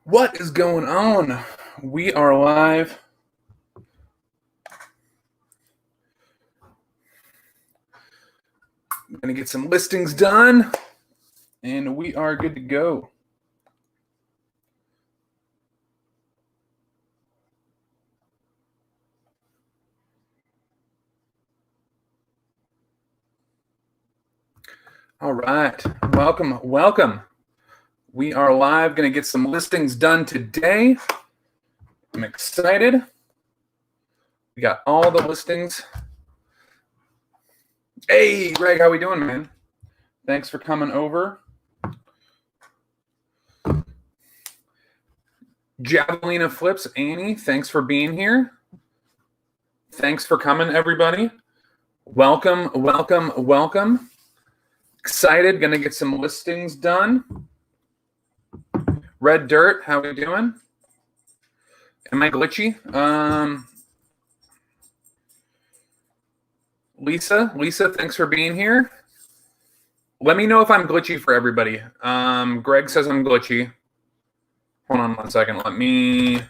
What is going on? We are live. I'm going to get some listings done, and we are good to go. All right. Welcome. We are live. Going to get some listings done today. I'm excited. We got all the listings. Hey, Greg, how we doing, man? Thanks for coming over. Javelina Flips, Annie, thanks for being here. Thanks for coming, everybody. Welcome. Excited, gonna get some listings done. Red Dirt, how we doing? Am I glitchy? Lisa, thanks for being here. Let me know if I'm glitchy for everybody. Greg says I'm glitchy. Hold on 1 second. Let me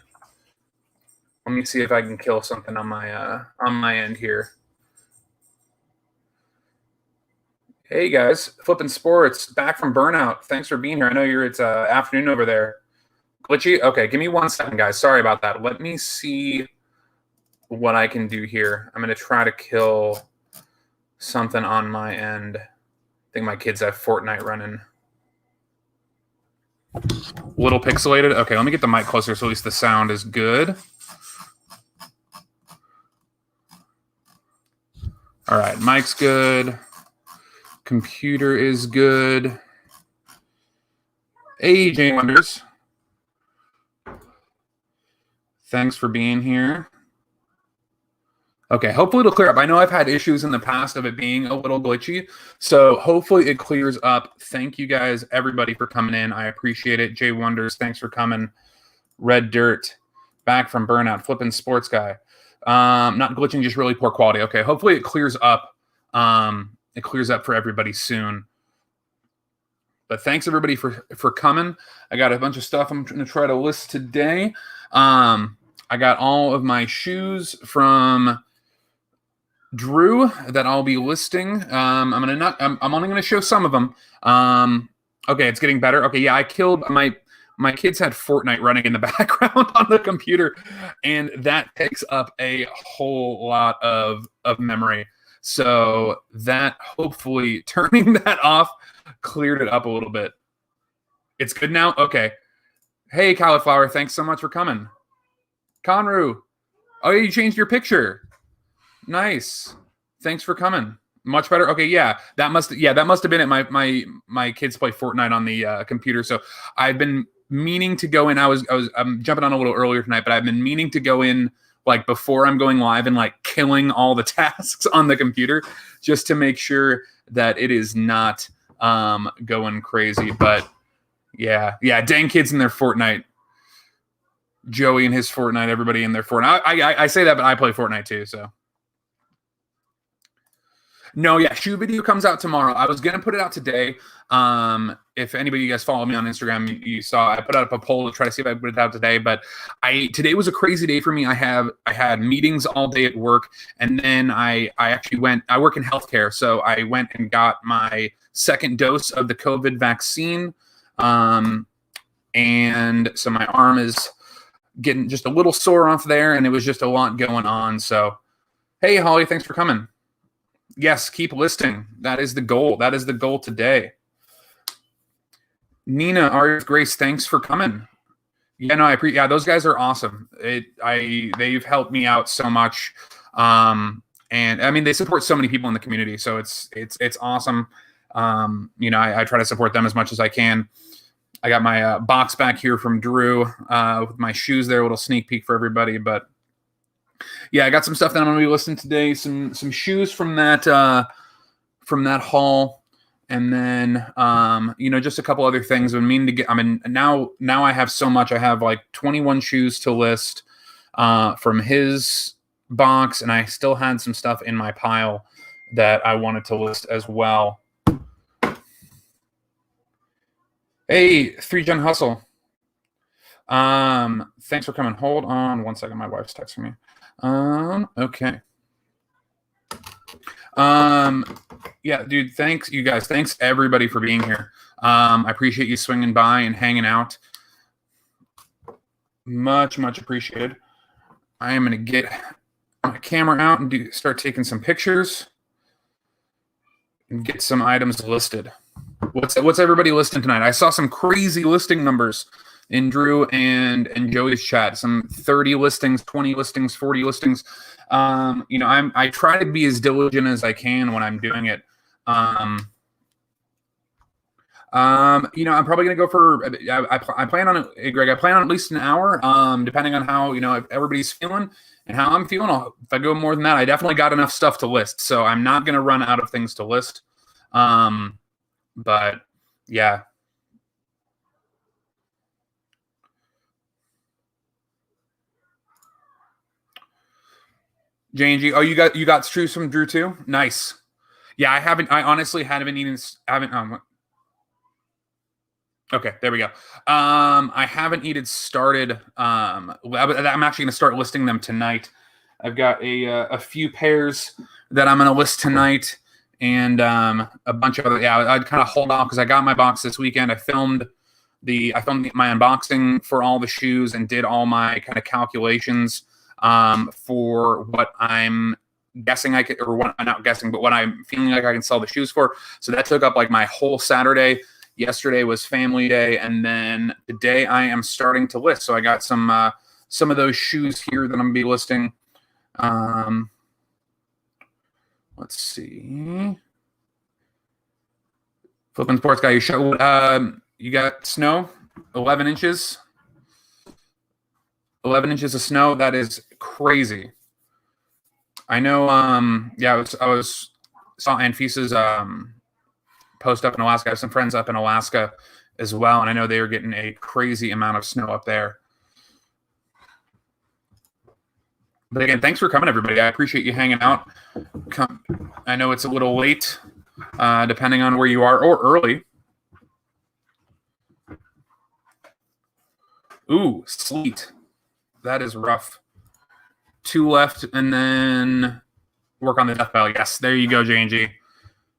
see if I can kill something on my end here. Hey guys, Flippin' Sports, back from burnout. Thanks for being here. I know it's afternoon over there. Glitchy? Okay, give me 1 second, guys. Sorry about that. Let me see what I can do here. I'm going to try to kill something on my end. I think my kids have Fortnite running. Little pixelated. Okay, let me get the mic closer so at least the sound is good. All right, mic's good. Computer is good. Hey, Jane Wonders. Thanks for being here. Okay, hopefully it'll clear up. I know I've had issues in the past of it being a little glitchy, so hopefully it clears up. Thank you guys, everybody, for coming in. I appreciate it. Jay Wonders, thanks for coming. Red Dirt, back from burnout. Flippin' Sports Guy. Not glitching, just really poor quality. Okay, hopefully it clears up. It clears up for everybody soon. But thanks, everybody, for coming. I got a bunch of stuff I'm going to try to list today. I got all of my shoes from Drew that I'll be listing. I'm only going to show some of them. Okay, it's getting better. Okay, yeah, I killed my kids had Fortnite running in the background on the computer, and that takes up a whole lot of memory. So that hopefully turning that off cleared it up a little bit. It's good now? Okay. Hey, Cauliflower, thanks so much for coming. Conru. Oh, you changed your picture. Nice. Thanks for coming. Much better. Okay, yeah. That must have been it. My kids play Fortnite on the computer. So I've been meaning to go in. I'm jumping on a little earlier tonight, but I've been meaning to go in like before I'm going live and like killing all the tasks on the computer just to make sure that it is not going crazy. But yeah, dang kids in their Fortnite. Joey and his Fortnite, everybody in their Fortnite. I say that, but I play Fortnite too, so. No, yeah, shoe video comes out tomorrow. I was gonna put it out today. If anybody you guys follow me on Instagram, you saw I put out a poll to try to see if I put it out today. But today was a crazy day for me. I had meetings all day at work, and then I actually went. I work in healthcare, so I went and got my second dose of the COVID vaccine, and so my arm is getting just a little sore off there, and it was just a lot going on. So, hey, Holly, thanks for coming. Yes, keep listing. That is the goal. That is the goal today. Nina, Ari Grace, thanks for coming. Yeah, no, those guys are awesome. They've helped me out so much. And I mean, they support so many people in the community, so it's awesome. I try to support them as much as I can. I got my box back here from Drew with my shoes there, a little sneak peek for everybody, but yeah, I got some stuff that I'm going to be listing today. Some shoes from that haul, and then just a couple other things. Now I have so much. I have like 21 shoes to list from his box, and I still had some stuff in my pile that I wanted to list as well. Hey, 3 Gen Hustle. Thanks for coming. Hold on one second. My wife's texting me. Okay. Yeah, dude, thanks you guys. Thanks everybody for being here. I appreciate you swinging by and hanging out. Much appreciated. I am going to get my camera out and start taking some pictures and get some items listed. What's everybody listing tonight? I saw some crazy listing numbers in Drew and Joey's chat. Some 30 listings, 20 listings, 40 listings. I try to be as diligent as I can when I'm doing it. I'm probably gonna go for. I plan on it, Greg. I plan on at least an hour. Depending on how if everybody's feeling and how I'm feeling. If I go more than that, I definitely got enough stuff to list, so I'm not gonna run out of things to list. But yeah. J&G. Oh, you got strews from Drew too? Nice. Yeah, I honestly haven't eaten. Okay, there we go. I haven't even started. I'm actually going to start listing them tonight. I've got a few pairs that I'm going to list tonight, and a bunch of other. Yeah, I'd kind of hold off because I got my box this weekend. I filmed my unboxing for all the shoes and did all my kind of calculations for what I'm guessing I could, or what I'm not guessing, but what I'm feeling like I can sell the shoes for. So that took up like my whole Saturday. Yesterday was family day, and then today I am starting to list. So I got some of those shoes here that I'm gonna be listing. Let's see. Flipping Sports Guy, you got snow, 11 inches. 11 inches of snow. That is crazy. I know. Yeah, I saw Anfisa's post up in Alaska. I have some friends up in Alaska as well, and I know they are getting a crazy amount of snow up there. But again, thanks for coming, everybody. I appreciate you hanging out. I know it's a little late, depending on where you are, or early. Ooh, sleet. That is rough. 2 left, and then work on the death pile. Yes, there you go, J&G.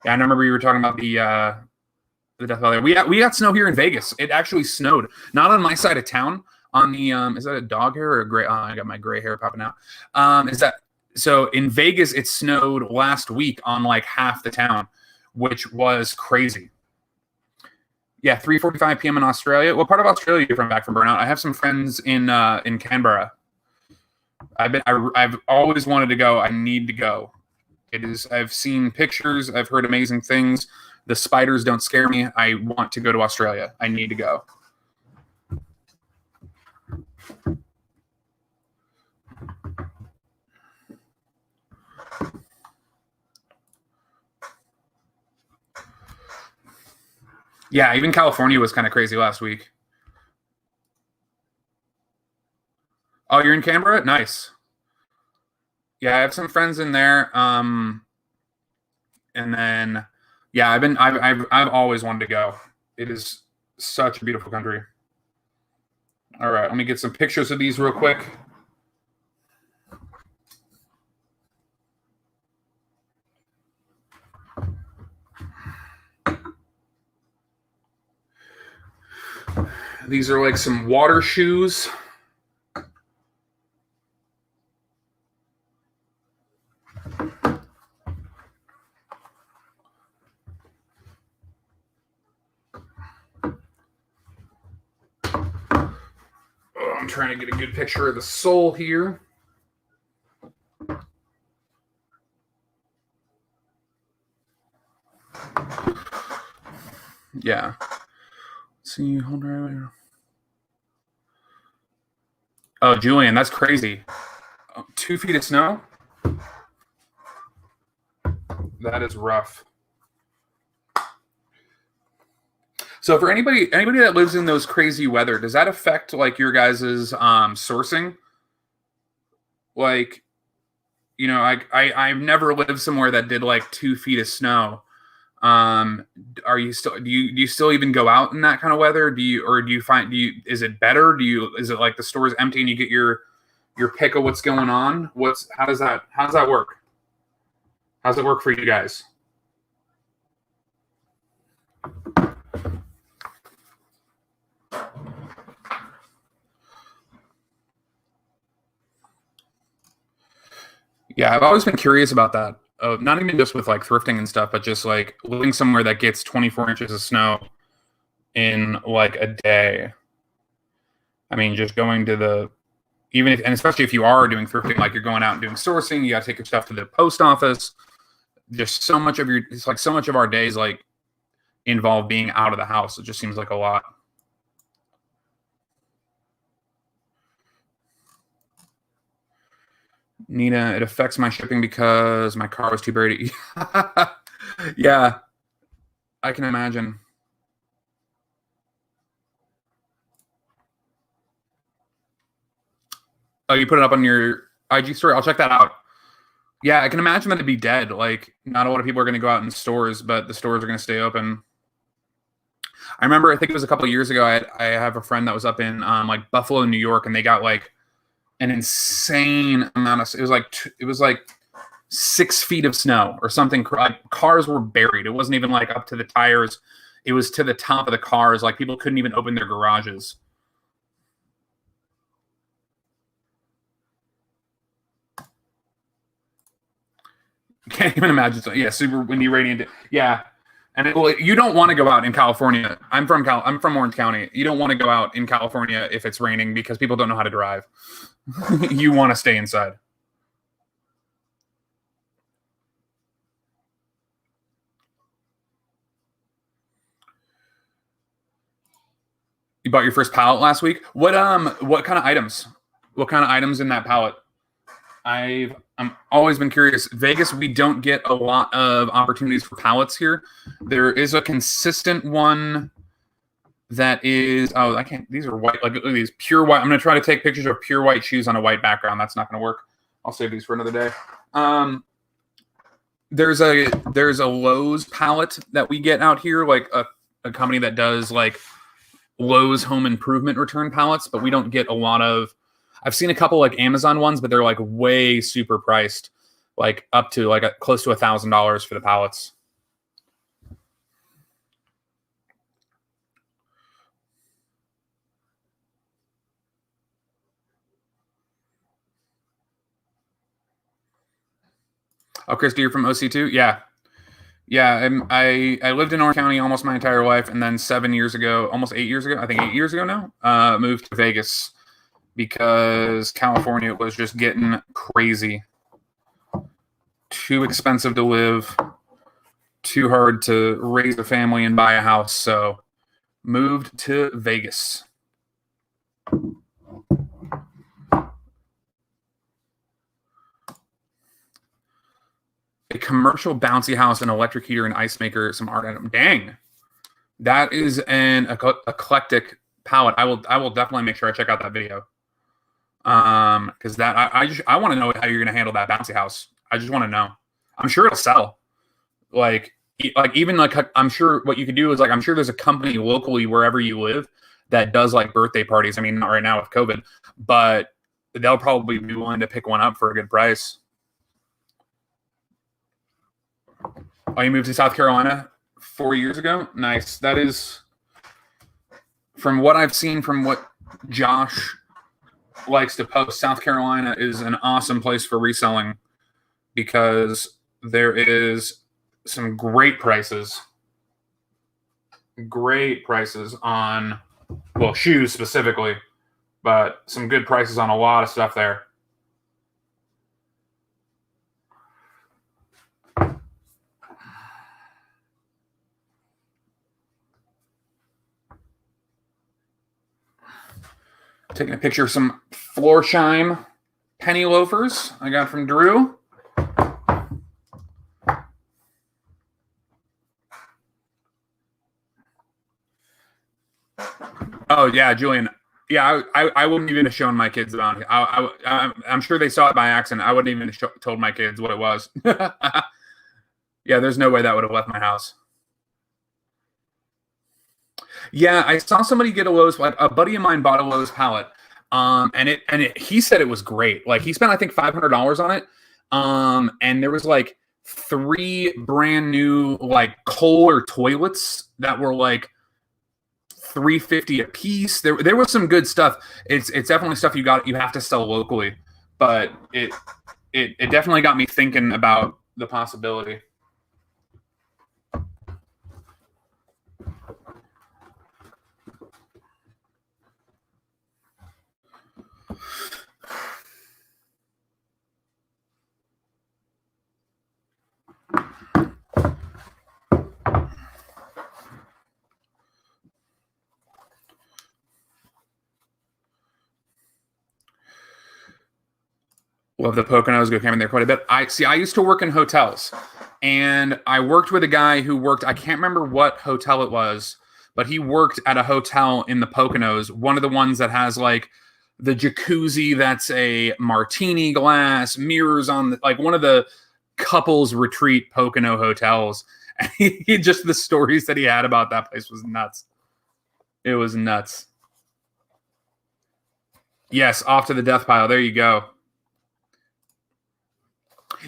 Yeah, I remember you were talking about the death pile there. We got snow here in Vegas. It actually snowed. Not on my side of town. On the is that a dog hair or a gray? Oh, I got my gray hair popping out. So in Vegas? It snowed last week on like half the town, which was crazy. Yeah, 3:45 p.m. in Australia. What part of Australia are you from? Back from Burnout? I have some friends in Canberra. I've always wanted to go. I need to go. I've seen pictures. I've heard amazing things. The spiders don't scare me. I want to go to Australia. I need to go. Yeah, even California was kind of crazy last week. Oh, you're in Canberra? Nice. Yeah, I have some friends in there. And then, yeah, I've always wanted to go. It is such a beautiful country. All right, let me get some pictures of these real quick. These are like some water shoes. I'm trying to get a good picture of the sole here. Yeah. Let's see, hold right here. Oh, Julian, that's crazy. 2 feet of snow? That is rough. So for anybody that lives in those crazy weather, does that affect like your guys's sourcing? Like, I've never lived somewhere that did like 2 feet of snow. Are you still do you still even go out in that kind of weather? Is it better? Is it like the store's empty and you get your pick of what's going on? How does that work? How's it work for you guys? Yeah, I've always been curious about that. Not even just with like thrifting and stuff, but just like living somewhere that gets 24 inches of snow in like a day. I mean, just going to and especially if you are doing thrifting, like you're going out and doing sourcing, you got to take your stuff to the post office. Just so much of it's like so much of our days like involve being out of the house. It just seems like a lot. Nina, it affects my shipping because my car was too dirty. Yeah, I can imagine. Oh, you put it up on your IG story? I'll check that out. Yeah, I can imagine that it'd be dead. Like, not a lot of people are going to go out in stores, but the stores are going to stay open. I remember, I think it was a couple of years ago, I have a friend that was up in like Buffalo, New York, and they got like an insane amount of, it was like 6 feet of snow or something. Like, cars were buried. It wasn't even like up to the tires. It was to the top of the cars. Like, people couldn't even open their garages. Can't even imagine. So, yeah, super windy, radiant. Yeah. And you don't want to go out in California. I'm from Orange County. You don't want to go out in California if it's raining because people don't know how to drive. You want to stay inside. You bought your first pallet last week. What kind of items? What kind of items in that pallet? I'm always been curious. Vegas, we don't get a lot of opportunities for pallets here. There is a consistent one that is, I can't, these are white, like these pure white. I'm going to try to take pictures of pure white shoes on a white background. That's not going to work. I'll save these for another day. There's a Lowe's pallet that we get out here, like a company that does like Lowe's home improvement return pallets, but we don't get a lot of. I've seen a couple like Amazon ones, but they're like way super priced, like up to like close to $1,000 for the pallets. Oh, Christy, you're from OC2? Yeah. Yeah, I lived in Orange County almost my entire life, and then 7 years ago, almost 8 years ago, I think 8 years ago now, moved to Vegas because California was just getting crazy. Too expensive to live, too hard to raise a family and buy a house, so moved to Vegas. A commercial bouncy house, an electric heater, an ice maker, some art item. Dang, that is an eclectic palette. I will definitely make sure I check out that video. Because I want to know how you're gonna handle that bouncy house. I just want to know. I'm sure it'll sell. Like even like I'm sure what you could do is like I'm sure there's a company locally wherever you live that does like birthday parties. I mean, not right now with COVID, but they'll probably be willing to pick one up for a good price. Oh, you moved to South Carolina 4 years ago? Nice. That is, from what I've seen, from what Josh likes to post, South Carolina is an awesome place for reselling because there is some great prices on, well, shoes specifically, but some good prices on a lot of stuff there. Taking a picture of some Florsheim penny loafers I got from Drew. Oh yeah, Julian. Yeah, I wouldn't even have shown my kids about it. I'm sure they saw it by accident. I wouldn't even have told my kids what it was. Yeah, there's no way that would have left my house. Yeah, I saw somebody get a Lowe's, like a buddy of mine bought a Lowe's pallet. He said it was great. Like he spent, I think, $500 on it. And there was like 3 brand new like Kohler toilets that were like $350 a piece. There was some good stuff. It's definitely stuff you have to sell locally, but it definitely got me thinking about the possibility. Love the Poconos, go camping there quite a bit. I used to work in hotels, and I worked with a guy who worked, I can't remember what hotel it was, but he worked at a hotel in the Poconos, one of the ones that has like the jacuzzi that's a martini glass, mirrors on the, like one of the couples retreat Pocono hotels. And he just, the stories that he had about that place was nuts. It was nuts. Yes, off to the death pile. There you go.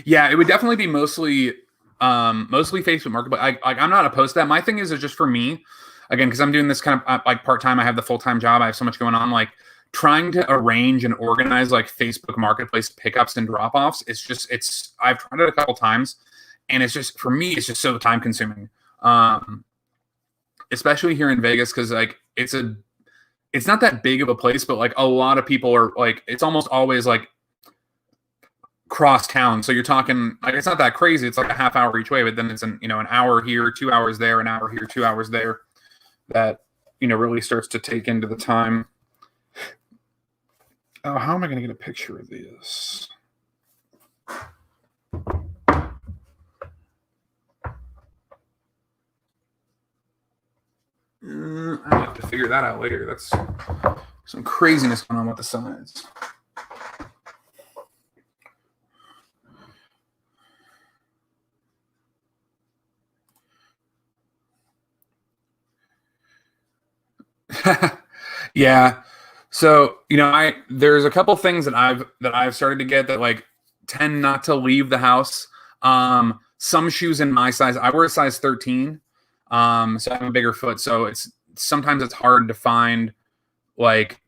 Yeah, it would definitely be mostly Facebook Marketplace. I'm not opposed to that. My thing is just for me, again, because I'm doing this kind of like part time. I have the full time job. I have so much going on. Like trying to arrange and organize like Facebook Marketplace pickups and drop offs. I've tried it a couple times, and it's just, for me, it's just so time consuming. Especially here in Vegas, because like it's not that big of a place, but like a lot of people are like, it's almost always like cross town. So you're talking like, it's not that crazy. It's like a half hour each way, but then it's an hour here, 2 hours there, an hour here, 2 hours there. That, really starts to take into the time. Oh, how am I going to get a picture of this? I have to figure that out later. That's some craziness going on with the sides. Yeah. So, there's a couple things that I've started to get that like tend not to leave the house. Some shoes in my size, I wear a size 13. So I have a bigger foot. So sometimes it's hard to find like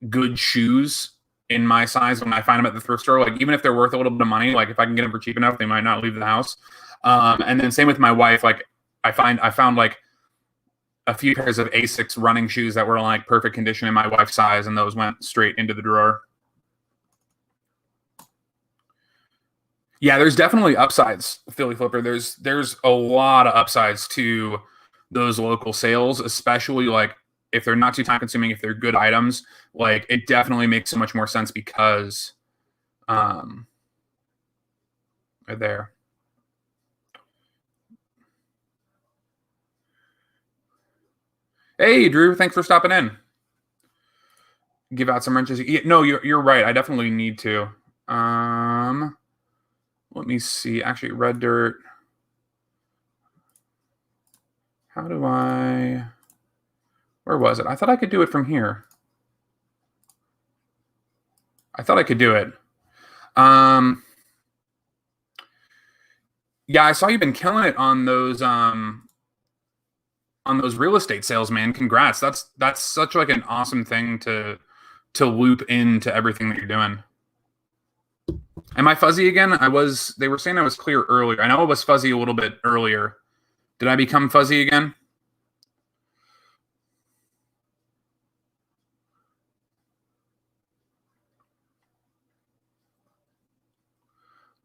good shoes in my size when I find them at the thrift store. Like even if they're worth a little bit of money, like if I can get them for cheap enough, they might not leave the house. And then same with my wife. Like I found like a few pairs of Asics running shoes that were in like perfect condition in my wife's size, and those went straight into the drawer. Yeah, there's definitely upsides, Philly Flipper. There's a lot of upsides to those local sales, especially like if they're not too time consuming, if they're good items, like it definitely makes so much more sense because they're there. Hey, Drew, thanks for stopping in. Give out some wrenches. Yeah, no, you're right. I definitely need to. Let me see. Actually, red dirt. How do I? Where was it? I thought I could do it from here. I thought I could do it. Yeah, I saw you've been killing it on those real estate sales, man. Congrats. That's such like an awesome thing to loop into everything that you're doing. Am I fuzzy again? They were saying I was clear earlier. I know I was fuzzy a little bit earlier. Did I become fuzzy again?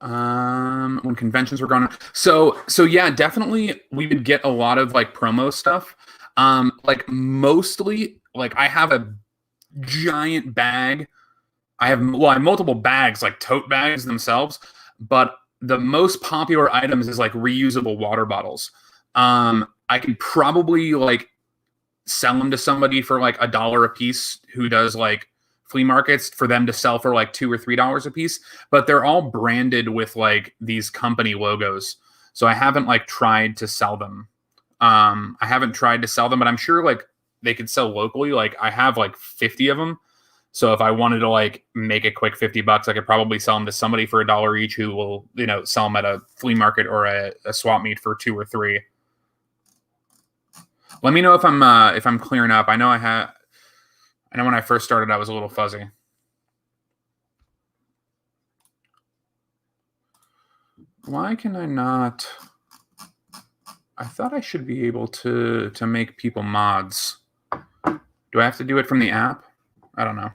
When conventions were going on. So yeah, definitely we would get a lot of like promo stuff. Like mostly like I have a giant bag. I have multiple bags, like tote bags themselves, but the most popular items is like reusable water bottles. I could probably like sell them to somebody for like $1 a piece who does like flea markets, for them to sell for like $2 or $3 a piece, but they're all branded with like these company logos. So I haven't like tried to sell them. I haven't tried to sell them, but I'm sure like they could sell locally. Like I have like 50 of them. So if I wanted to like make a quick $50, I could probably sell them to somebody for $1 each who will, sell them at a flea market or a swap meet for 2 or 3. Let me know if I'm clearing up. I know when I first started, I was a little fuzzy. Why can I not? I thought I should be able to make people mods. Do I have to do it from the app? I don't know.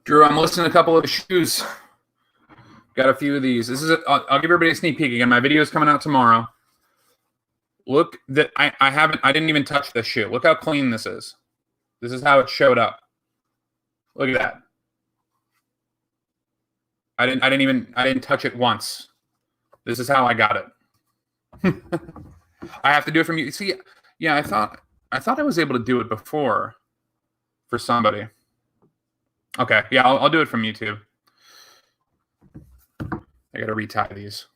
Drew, I'm listing a couple of shoes. Got a few of these. I'll give everybody a sneak peek again. My video is coming out tomorrow. Look, that I didn't even touch this shoe. Look how clean this is. This is how it showed up. Look at that. I didn't touch it once. This is how I got it. I have to do it from you. See, yeah, I thought I was able to do it before for somebody. Okay, yeah, I'll do it from YouTube. I gotta retie these.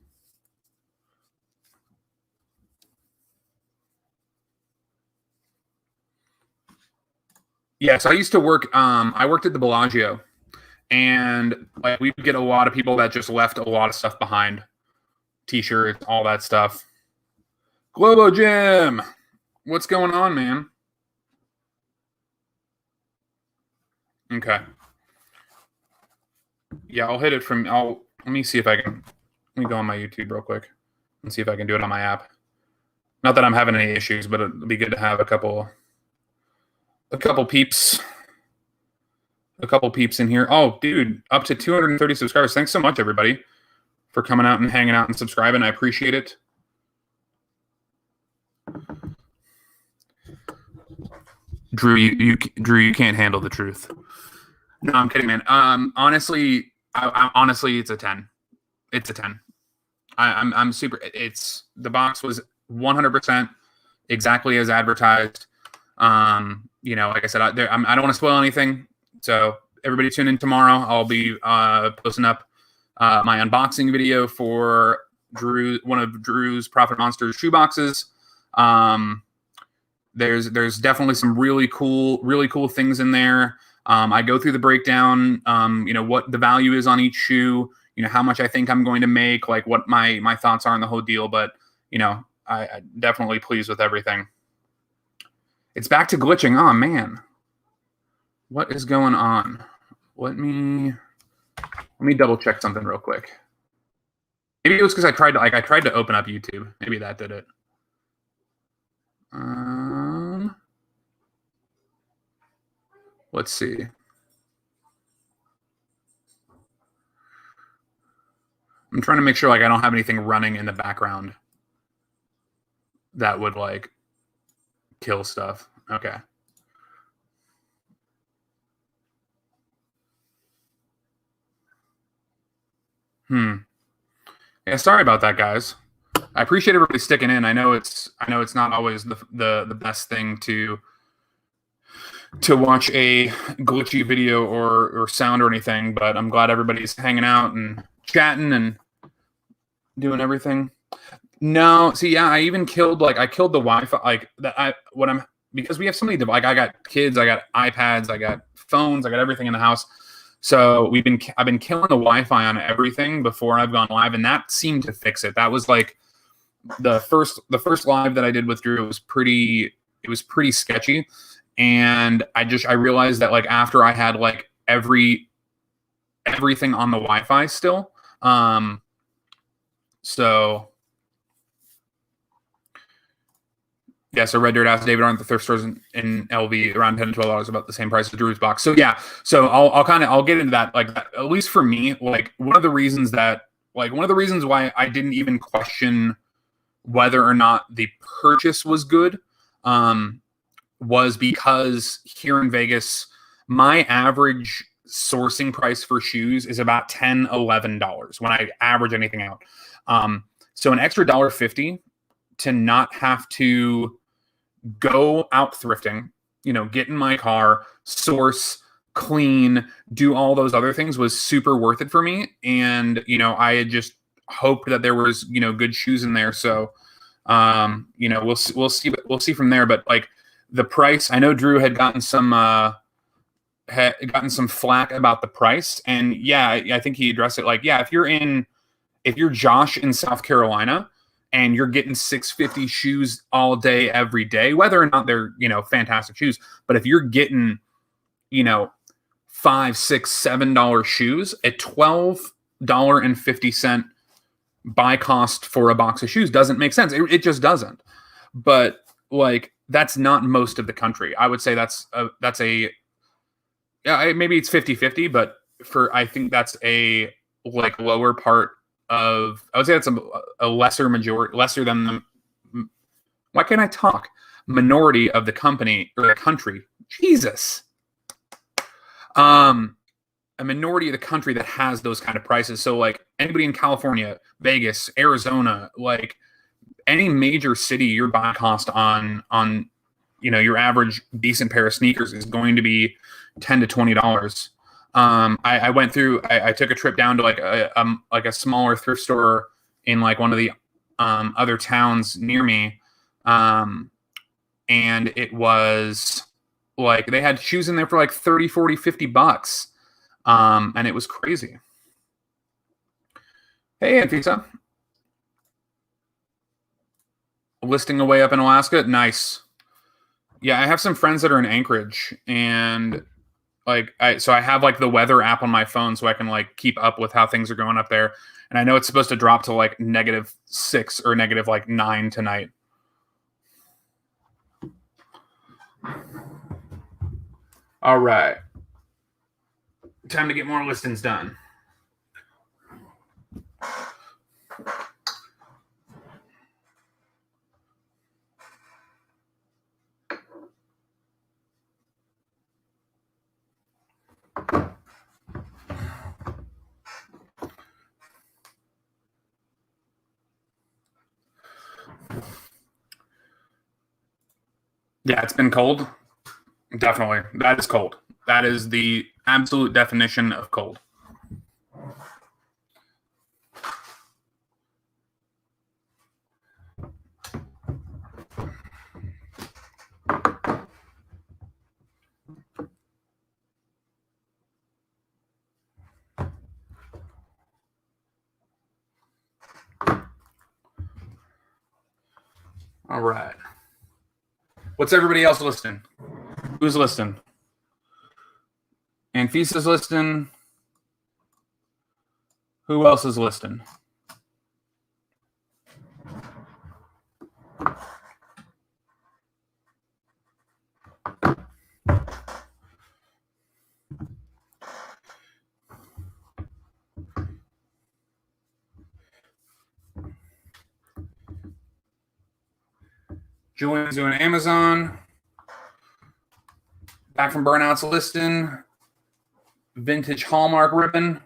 Yeah, so I used to work. I worked at the Bellagio, and like we would get a lot of people that just left a lot of stuff behind, T-shirts, all that stuff. Globo Jim, what's going on, man? Okay. Yeah, I'll hit it from. Let me see if I can. Let me go on my YouTube real quick and see if I can do it on my app. Not that I'm having any issues, but it'd be good to have a couple peeps. A couple peeps in here. Oh, dude, up to 230 subscribers. Thanks so much, everybody, for coming out and hanging out and subscribing. I appreciate it. Drew, you can't handle the truth. No, I'm kidding, man. Honestly, honestly, it's a 10. It's a 10. I'm super. The box was 100% exactly as advertised. Like I said, I don't want to spoil anything. So everybody tune in tomorrow. I'll be posting up my unboxing video for one of Drew's Profit Monsters shoe boxes. There's definitely some really cool things in there. I go through the breakdown, what the value is on each shoe, how much I think I'm going to make, like what my thoughts are on the whole deal. But, I definitely pleased with everything. It's back to glitching. Oh, man. What is going on? Let me double check something real quick. Maybe it was because I tried to open up YouTube. Maybe that did it. Let's see. I'm trying to make sure I don't have anything running in the background that would kill stuff. Okay. Yeah, sorry about that, guys. I appreciate everybody sticking in. I know it's not always the best thing to watch a glitchy video or sound or anything, but I'm glad everybody's hanging out and chatting and doing everything. No, see, yeah, I even killed I killed the Wi-Fi. Because we have so many. I got kids, I got iPads, I got phones, I got everything in the house. So I've been killing the Wi-Fi on everything before I've gone live, and that seemed to fix it. That was the first live that I did with Drew. It was pretty sketchy, and I realized that after I had everything on the Wi-Fi still, so. Yeah, so Red Dirt asked David, aren't the thrift stores in LV around $10 to $12 about the same price as Drew's box? So yeah, so I'll get into that. At least for me, one of the reasons why I didn't even question whether or not the purchase was good, was because here in Vegas, my average sourcing price for shoes is about $10, $11 when I average anything out. So an extra $1.50 to not have to go out thrifting, get in my car, source clean, do all those other things was super worth it for me. And, you know, I had just hoped that there was, you know, good shoes in there. So, you know, we'll see from there. But like the price, I know Drew had gotten some flack about the price. And yeah, I think he addressed it like, yeah, if you're Josh in South Carolina and you're getting $650 shoes all day, every day, whether or not they're, you know, fantastic shoes, but if you're getting, you know, $5, $6, $7 shoes at $12.50 buy cost for a box of shoes doesn't make sense. It just doesn't. But like, that's not most of the country. I would say that's a yeah, maybe it's 50-50, but I think that's a like lower part of, I would say that's a lesser than the, why can't I talk? Minority of the company or the country. Jesus. A minority of the country that has those kind of prices. So like anybody in California, Vegas, Arizona, like any major city, your buy cost on, you know, your average decent pair of sneakers is going to be $10 to $20. I went through, I took a trip down to like a smaller thrift store in like one of the other towns near me. And it was like, they had shoes in there for like 30, 40, $50. And it was crazy. Hey, Anfisa. Listing away up in Alaska. Nice. Yeah, I have some friends that are in Anchorage, and like I have like the weather app on my phone so I can like keep up with how things are going up there. And I know it's supposed to drop to like -6 or -9 tonight. All right. Time to get more listings done. Yeah, it's been cold. Definitely. That is cold. That is the absolute definition of cold. All right. What's everybody else listening? Who's listening? Anfisa's listening. Who else is listening? Julian's doing Amazon. Back from Burnout's listing. Vintage Hallmark ribbon.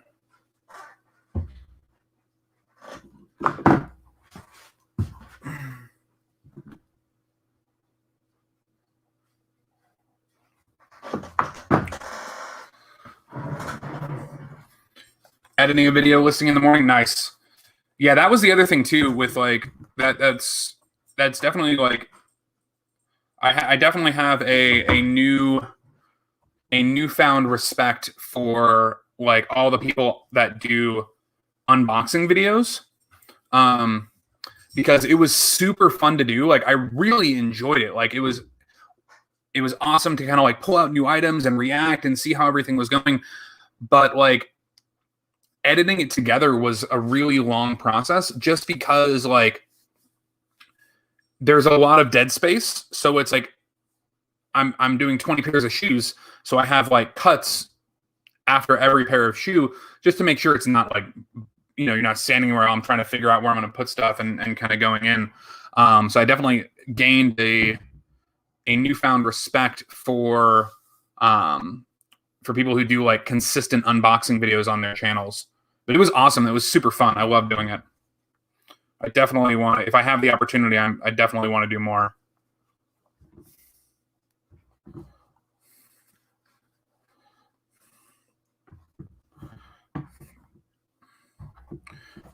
Editing a video, listing in the morning. Nice. Yeah, that was the other thing too with like that. That's definitely like I definitely have a newfound respect for like all the people that do unboxing videos, because it was super fun to do. Like I really enjoyed it. Like it was awesome to kind of like pull out new items and react and see how everything was going. But like editing it together was a really long process just because like there's a lot of dead space. So it's like I'm doing 20 pairs of shoes. So I have like cuts after every pair of shoe just to make sure it's not like, you know, you're not standing where I'm trying to figure out where I'm going to put stuff and kind of going in. So I definitely gained a newfound respect for people who do like consistent unboxing videos on their channels. But it was awesome. It was super fun. I love doing it. I definitely want to, if I have the opportunity, I definitely want to do more.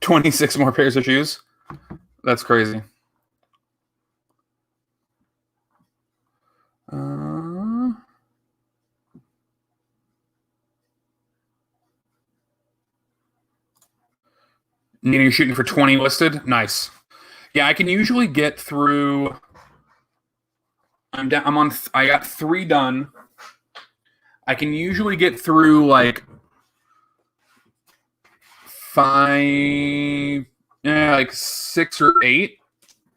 26 more pairs of shoes. That's crazy. You're shooting for 20 listed? Nice. Yeah, I can usually get through. I got 3 done. I can usually get through like 5, like 6 or 8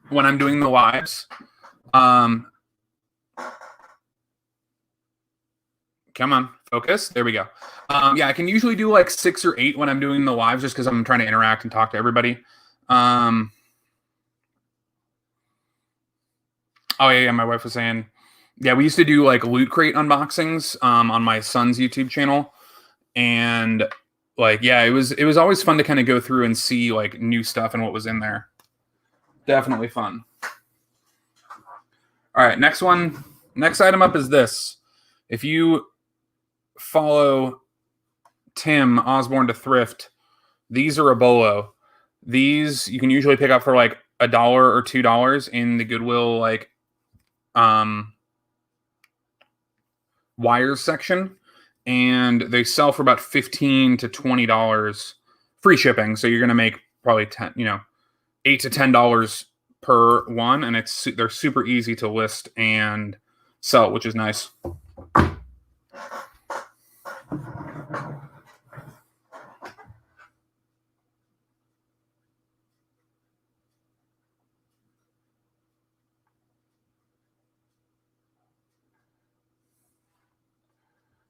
when I'm doing the lives. Come on, focus. There we go. Yeah, I can usually do like 6 or 8 when I'm doing the lives, just because I'm trying to interact and talk to everybody. Oh yeah, my wife was saying, yeah, we used to do like Loot Crate unboxings on my son's YouTube channel, and like, yeah, it was always fun to kind of go through and see like new stuff and what was in there. Definitely fun. All right, next item up is this. If you follow Tim Osborne to Thrift, these are a bolo. These you can usually pick up for like $1 or $2 in the Goodwill like wires section, and they sell for about $15 to $20 free shipping. So you're gonna make probably $8 to $10 per one, and they're super easy to list and sell, which is nice.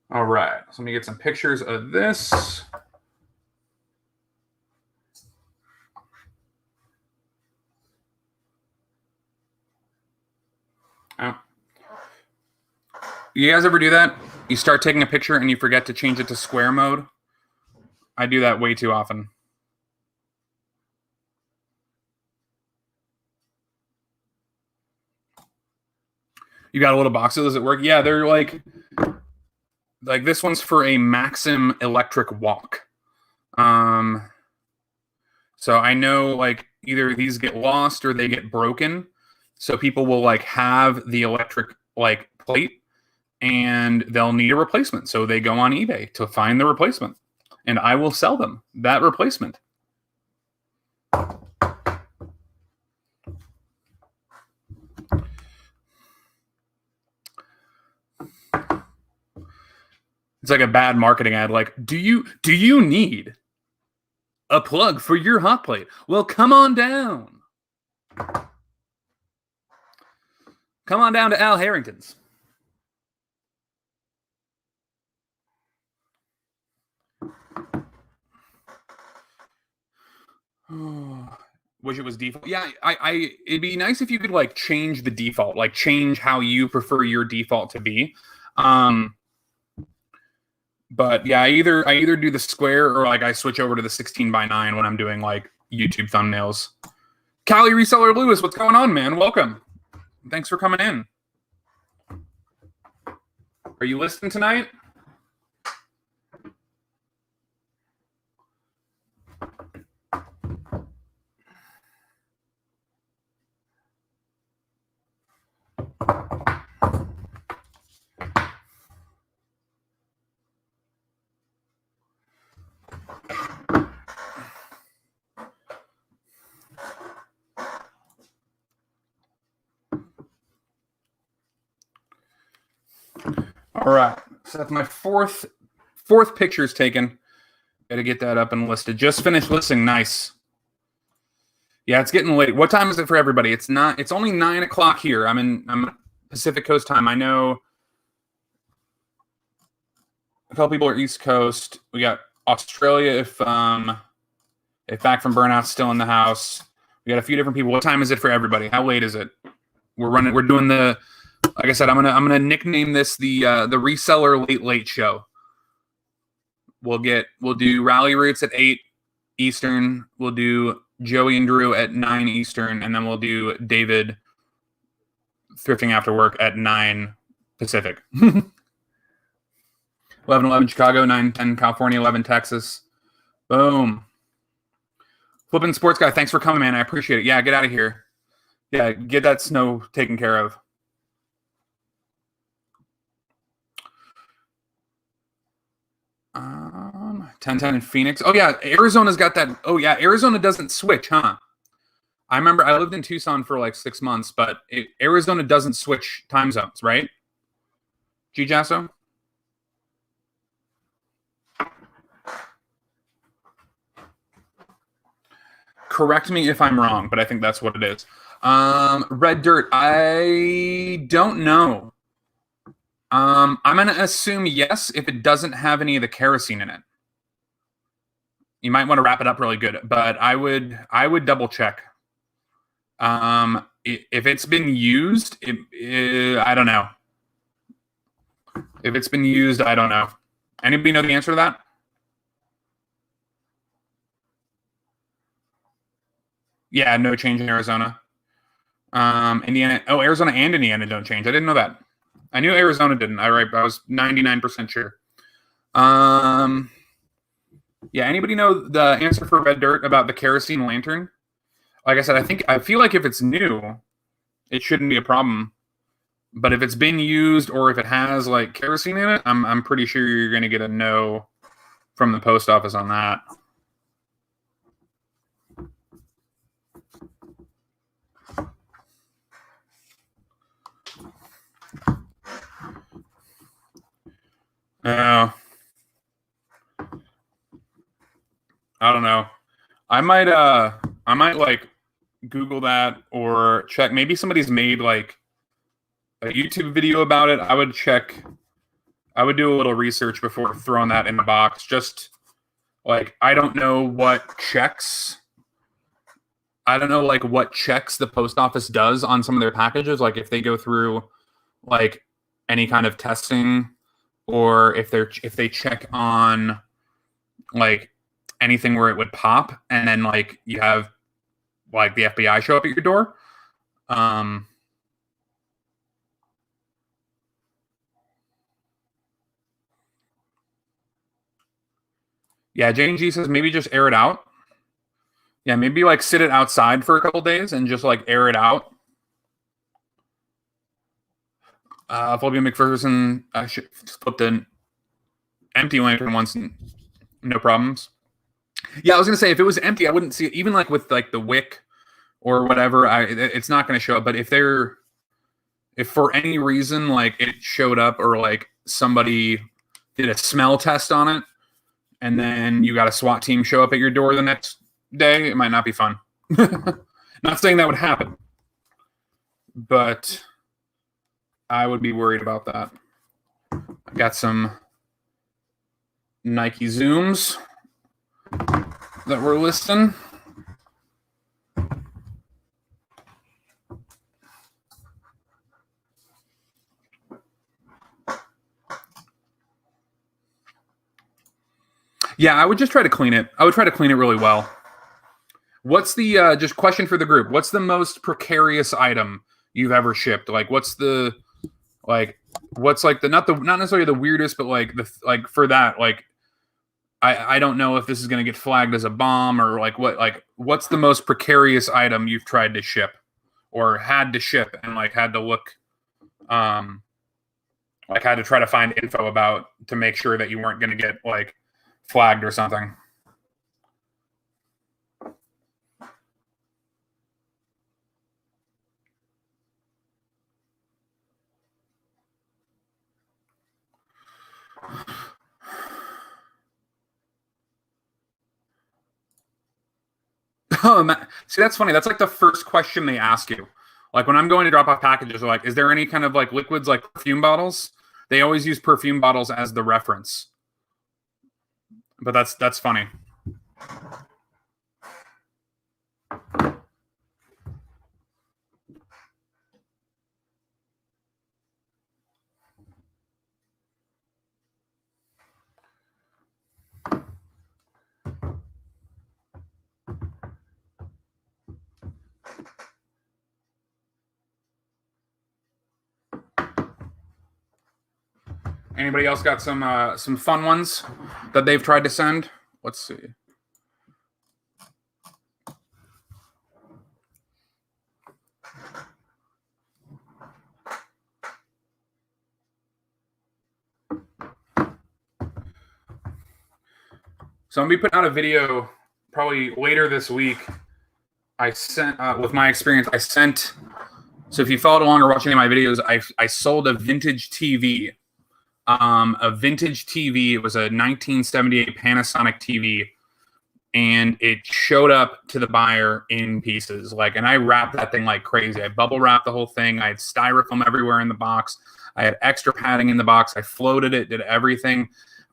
All right, so let me get some pictures of this. Oh. You guys ever do that? You start taking a picture and you forget to change it to square mode? I do that way too often. You got a little box of those at work? Yeah, they're like this one's for a Maxim electric walk. So I know like either these get lost or they get broken. So people will like have the electric like plate and they'll need a replacement. So they go on eBay to find the replacement, and I will sell them that replacement. It's like a bad marketing ad. Like, do you need a plug for your hot plate? Well, come on down. Come on down to Al Harrington's. Wish it was default. Yeah, it'd be nice if you could like change the default, like change how you prefer your default to be. But yeah, I either do the square or like I switch over to the 16:9 when I'm doing like YouTube thumbnails. Cali Reseller Lewis, what's going on, man? Welcome. Thanks for coming in. Are you listening tonight? All right, so that's my fourth picture's taken. Got to get that up and listed. Just finished listing. Nice. Yeah, it's getting late. What time is it for everybody? It's only 9 o'clock here. I'm Pacific Coast time. I know a couple people are East Coast. We got Australia if Back from Burnout's still in the house. We got a few different people. What time is it for everybody? How late is it? We're doing the, like I said, I'm gonna nickname this the reseller late show. We'll do Rally Roots at 8 Eastern. We'll do Joey and Drew at 9 Eastern, and then we'll do David Thrifting After Work at 9 Pacific. 11:11 Chicago, 9:10 California, 11 Texas. Boom. Flippin' Sports Guy, thanks for coming, man. I appreciate it. Yeah, get out of here. Yeah, get that snow taken care of. 10-10 in Phoenix. Oh, yeah, Arizona's got that. Oh, yeah, Arizona doesn't switch, huh? I remember I lived in Tucson for like 6 months, but Arizona doesn't switch time zones, right? G. Jasso? Correct me if I'm wrong, but I think that's what it is. Red Dirt, I don't know. I'm going to assume yes if it doesn't have any of the kerosene in it. You might want to wrap it up really good, but I would double check. If it's been used, I don't know. If it's been used, I don't know. Anybody know the answer to that? Yeah, no change in Arizona. Indiana. Oh, Arizona and Indiana don't change. I didn't know that. I knew Arizona didn't. I was 99% sure. Yeah, anybody know the answer for Red Dirt about the kerosene lantern? Like I said, I feel like if it's new, it shouldn't be a problem. But if it's been used or if it has like kerosene in it, I'm pretty sure you're going to get a no from the post office on that. I don't know. I might like Google that or check. Maybe somebody's made like a YouTube video about it. I would check. I would do a little research before throwing that in the box. Just like I don't know what checks. I don't know like what checks the post office does on some of their packages. Like if they go through like any kind of testing, or if they check on like anything where it would pop, and then like you have like the FBI show up at your door. Yeah, Jane G says maybe just air it out. Yeah, maybe like sit it outside for a couple days and just like air it out. Flavia McPherson, I should flipped an empty lantern once, no problems. Yeah, I was gonna say if it was empty, I wouldn't see it. Even like with like the wick or whatever, it's not gonna show up. But if for any reason like it showed up or like somebody did a smell test on it, and then you got a SWAT team show up at your door the next day, it might not be fun. Not saying that would happen, but I would be worried about that. I got some Nike Zooms that we're listing. Yeah, I would just try to clean it. I would try to clean it really well. What's the just question for the group? What's the most precarious item you've ever shipped? Like, what's like the not necessarily the weirdest, but like for that, like I don't know if this is going to get flagged as a bomb or like what's the most precarious item you've tried to ship or had to ship and like had to look like had to try to find info about to make sure that you weren't going to get like flagged or something. See, that's funny. That's like the first question they ask you. Like when I'm going to drop off packages, they're like, is there any kind of like liquids like perfume bottles? They always use perfume bottles as the reference. But that's funny. Anybody else got some fun ones that they've tried to send? Let's see. So I'm gonna be putting out a video probably later this week. I sent with my experience. So if you followed along or watching any of my videos, I sold a vintage TV. A vintage TV. It was a 1978 Panasonic TV, and it showed up to the buyer in pieces. And I wrapped that thing like crazy. I bubble wrapped the whole thing. I had styrofoam everywhere in the box. I had extra padding in the box. I floated it, did everything.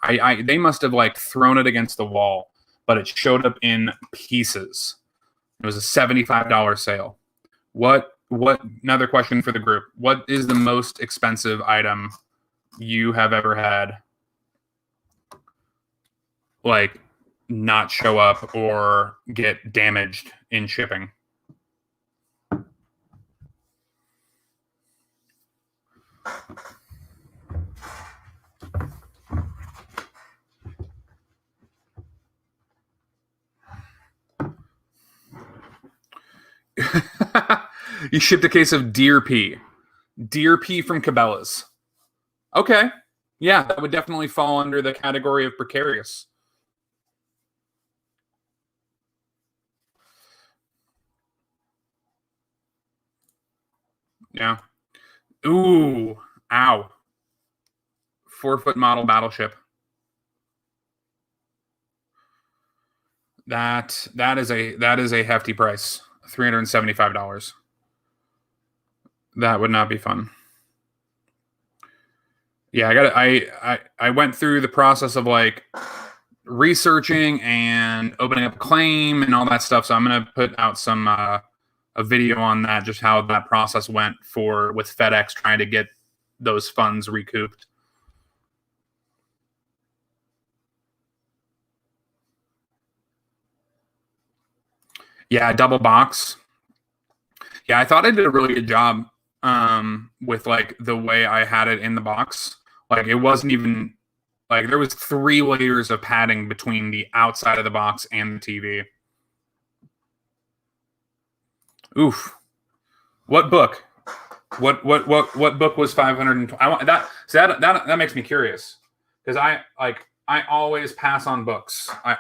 They must have thrown it against the wall, but it showed up in pieces. It was a $75 sale. What? Another question for the group. What is the most expensive item you have ever had not show up or get damaged in shipping? You shipped a case of deer pee. Deer pee from Cabela's. Okay. Yeah, that would definitely fall under the category of precarious. Yeah. Ooh. Ow. 4-foot model battleship. That is a hefty price. $375. That would not be fun. Yeah, I went through the process of researching and opening up a claim and all that stuff. So I'm gonna put out some a video on that, just how that process went with FedEx trying to get those funds recouped. Yeah, double box. Yeah, I thought I did a really good job with the way I had it in the box. It wasn't even there was 3 layers of padding between the outside of the box and the TV. Oof. What book? What book was 520? I want that. So that makes me curious, because I always pass on books. I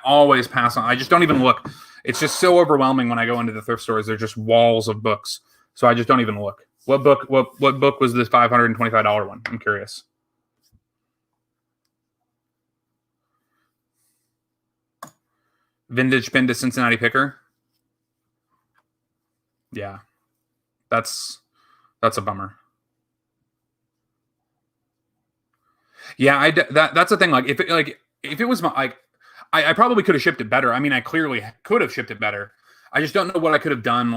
just don't even look. It's just so overwhelming when I go into the thrift stores. There's just walls of books, so I just don't even look. What book was this $525 one? I'm curious. Vintage pin to Cincinnati Picker. Yeah, that's a bummer. Yeah, that's the thing. If it was I probably could have shipped it better. I mean, I clearly could have shipped it better. I just don't know what I could have done.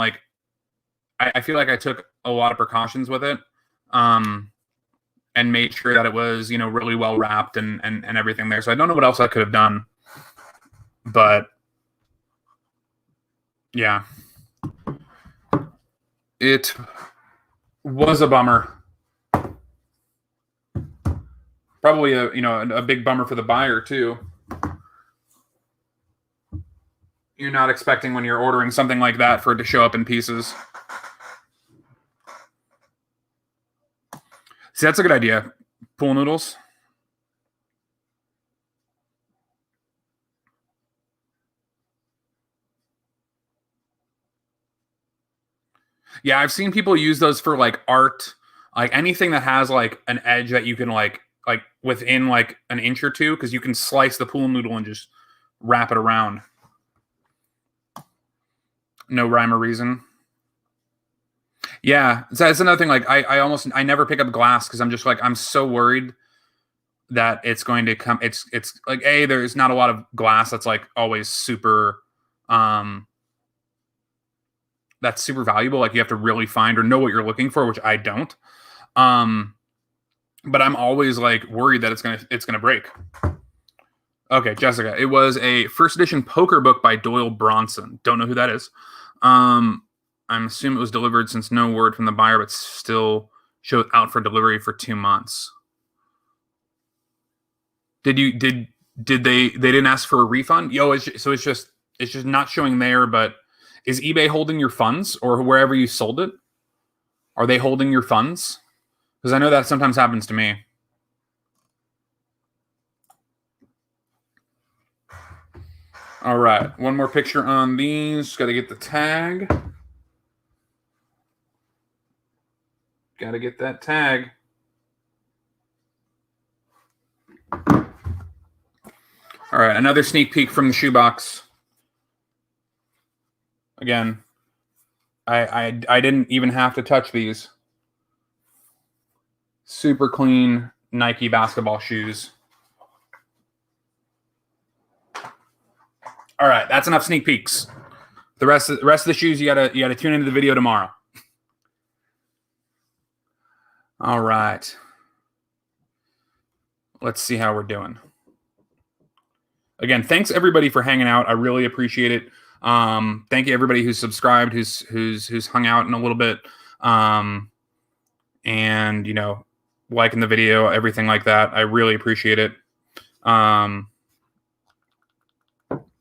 I feel like I took a lot of precautions with it, and made sure that it was really well wrapped and everything there. So I don't know what else I could have done, but yeah, it was a bummer. Probably a big bummer for the buyer too. You're not expecting when you're ordering something like that for it to show up in pieces. See, that's a good idea. Pool noodles. Yeah, I've seen people use those for art, anything that has an edge that you can within an inch or two, because you can slice the pool noodle and just wrap it around. No rhyme or reason. Yeah, that's another thing. I never pick up glass because I'm just I'm so worried that it's going to come. It's there's not a lot of glass that's always super that's super valuable. You have to really find or know what you're looking for, which I don't. But I'm always worried that it's gonna break. Okay, Jessica. It was a first edition poker book by Doyle Bronson. Don't know who that is. I'm assuming it was delivered since no word from the buyer, but still showed out for delivery for 2 months. They didn't ask for a refund? So it's just not showing there, but is eBay holding your funds, or wherever you sold it? Are they holding your funds? Because I know that sometimes happens to me. All right, one more picture on these. Got to get the tag. Got to get that tag. All right, another sneak peek from the shoebox. Again, I didn't even have to touch these. Super clean Nike basketball shoes. All right, that's enough sneak peeks. The rest of the shoes, you gotta tune into the video tomorrow. All right. Let's see how we're doing. Again, thanks everybody for hanging out. I really appreciate it. Thank you everybody who's subscribed, who's hung out in a little bit, and liking the video, everything like that. I really appreciate it.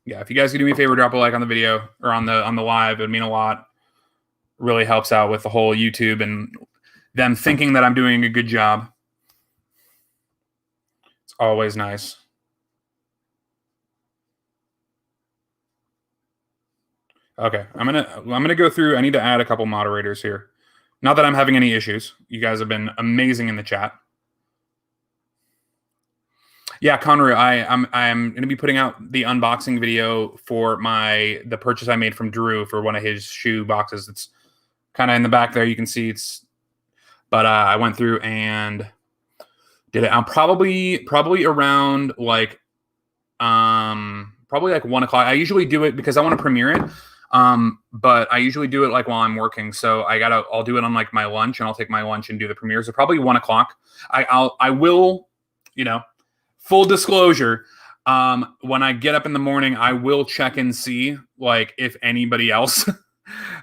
Yeah, if you guys could do me a favor, drop a like on the video or on the live, it'd mean a lot. Really helps out with the whole YouTube and them thinking that I'm doing a good job. It's always nice. Okay, I'm gonna go through. I need to add a couple moderators here. Not that I'm having any issues. You guys have been amazing in the chat. Yeah, Conroy, I'm going to be putting out the unboxing video for the purchase I made from Drew for one of his shoe boxes. It's kind of in the back there. You can see but I went through and did it. I'm probably around like probably like 1 o'clock. I usually do it because I want to premiere it. But I usually do it like while I'm working. So I'll do it on like my lunch, and I'll take my lunch and do the premiere. So probably 1 o'clock. I will, full disclosure, when I get up in the morning, I will check and see like if anybody else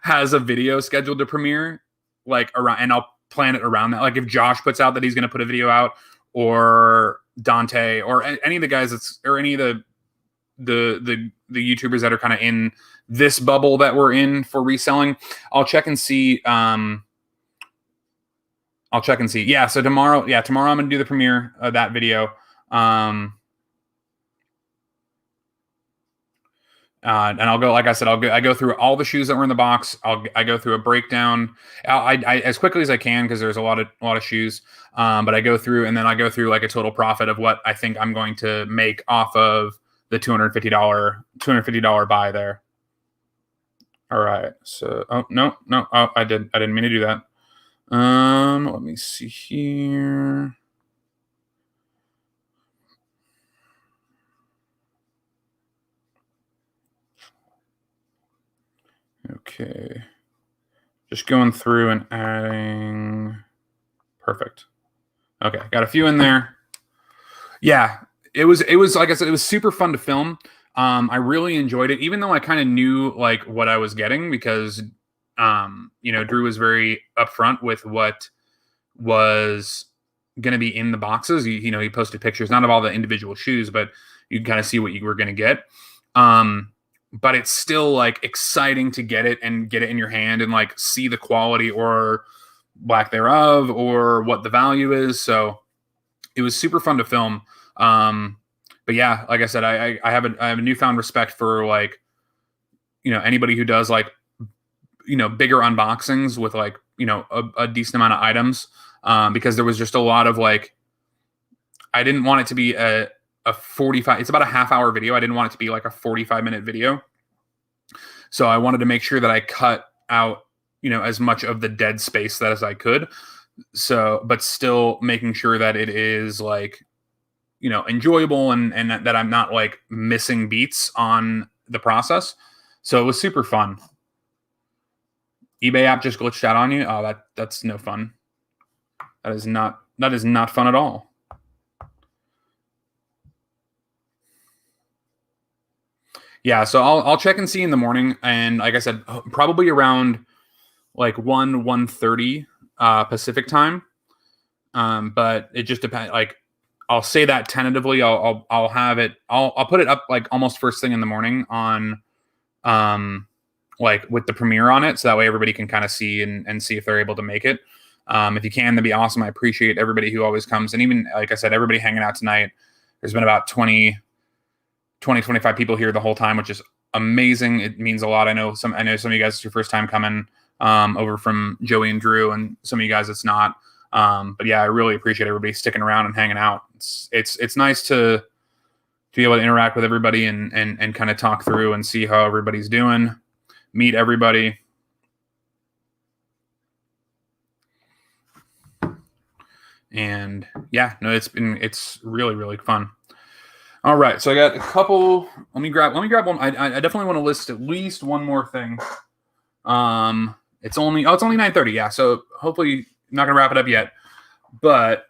has a video scheduled to premiere, like around, and I'll plan it around that. Like if Josh puts out that he's going to put a video out, or Dante, or any of the guys or any of the YouTubers that are kind of in this bubble that we're in for reselling, I'll check and see. Yeah. So tomorrow I'm going to do the premiere of that video. And I'll go, like I said, I go through all the shoes that were in the box. I go through a breakdown I as quickly as I can, because there's a lot of shoes. But I go through, and then I go through like a total profit of what I think I'm going to make off of the $250 buy there. All right. So, no. Oh, I didn't mean to do that. Let me see here. Okay. Just going through and adding. Perfect. Okay. Got a few in there. Yeah. It was like I said, it was super fun to film. I really enjoyed it, even though I kind of knew like what I was getting, because Drew was very upfront with what was going to be in the boxes. He posted pictures, not of all the individual shoes, but you kind of see what you were going to get. But it's still like exciting to get it and get it in your hand and like see the quality or lack thereof, or what the value is. So it was super fun to film. But yeah, like I said, I have a newfound respect for like, anybody who does like, bigger unboxings with like, a decent amount of items. Because there was just a lot of like, I didn't want it to be a 45, it's about a half-hour video. I didn't want it to be like a 45-minute video. So I wanted to make sure that I cut out, as much of the dead space as I could. So, but still making sure that it is like, enjoyable, and that I'm not like missing beats on the process. So it was super fun. eBay app just glitched out on you. Oh, that's no fun. That is not fun at all. Yeah, so I'll check and see in the morning, and like I said, probably around like 1:30 Pacific time. But it just depends. Like, I'll say that tentatively. I'll have it. I'll put it up like almost first thing in the morning on, like with the premiere on it, so that way everybody can kind of see and see if they're able to make it. If you can, that'd be awesome. I appreciate everybody who always comes, and even like I said, everybody hanging out tonight. There's been about 20 20, 25 people here the whole time, which is amazing. It means a lot. I know some of you guys, it's your first time coming over from Joey and Drew, and some of you guys it's not. But yeah, I really appreciate everybody sticking around and hanging out. It's nice to be able to interact with everybody and kind of talk through and see how everybody's doing, meet everybody. And yeah, no, it's really, really fun. All right, so I got a couple. Let me grab one. I definitely want to list at least one more thing. It's only 9:30. Yeah, so hopefully I'm not gonna wrap it up yet. But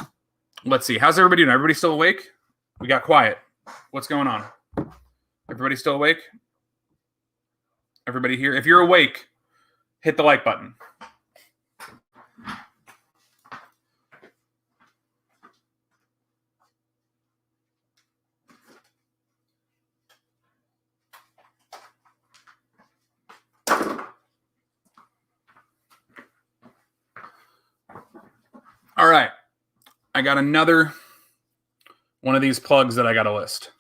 let's see. How's everybody doing? Everybody still awake? We got quiet. What's going on? Everybody still awake? Everybody here? If you're awake, hit the like button. All right. I got another one of these plugs that I got to list.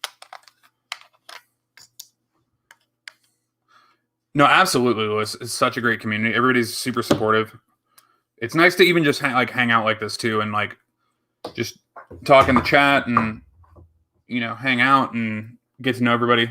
No, absolutely, Lewis. It's such a great community. Everybody's super supportive. It's nice to even just hang out like this too, and like just talk in the chat and hang out and get to know everybody.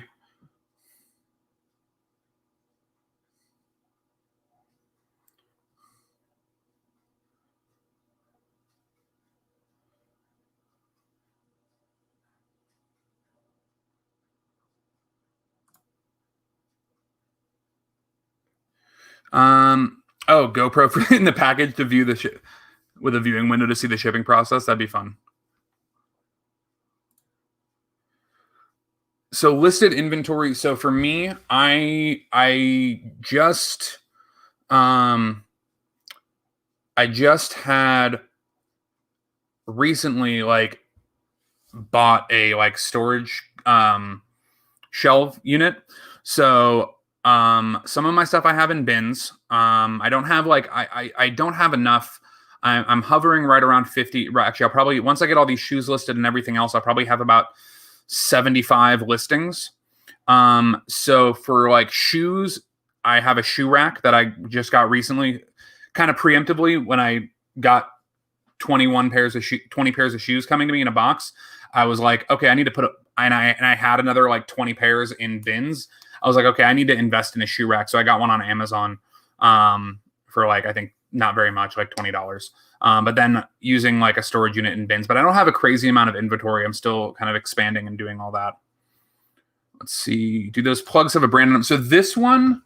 GoPro in the package to view with a viewing window to see the shipping process. That'd be fun. So listed inventory. So for me, I just had recently bought a storage shelf unit. So some of my stuff I have in bins. I don't have I don't have enough. I'm hovering right around 50. Actually, I'll probably, once I get all these shoes listed and everything else, I'll probably have about 75 listings. So for shoes, I have a shoe rack that I just got recently, kind of preemptively when I got 20 pairs of shoes coming to me in a box. I was like, okay, I need to put and I had another 20 pairs in bins. I was like, okay, I need to invest in a shoe rack. So I got one on Amazon for I think not very much, like $20. But then using a storage unit in bins. But I don't have a crazy amount of inventory. I'm still kind of expanding and doing all that. Let's see. Do those plugs have a brand name? So this one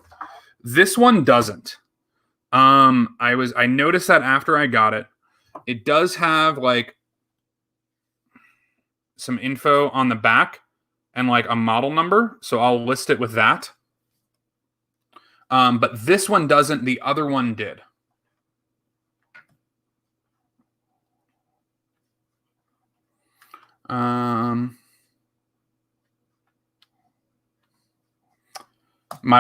doesn't. I noticed that after I got it. It does have some info on the back and a model number. So I'll list it with that. But this one doesn't. The other one did. My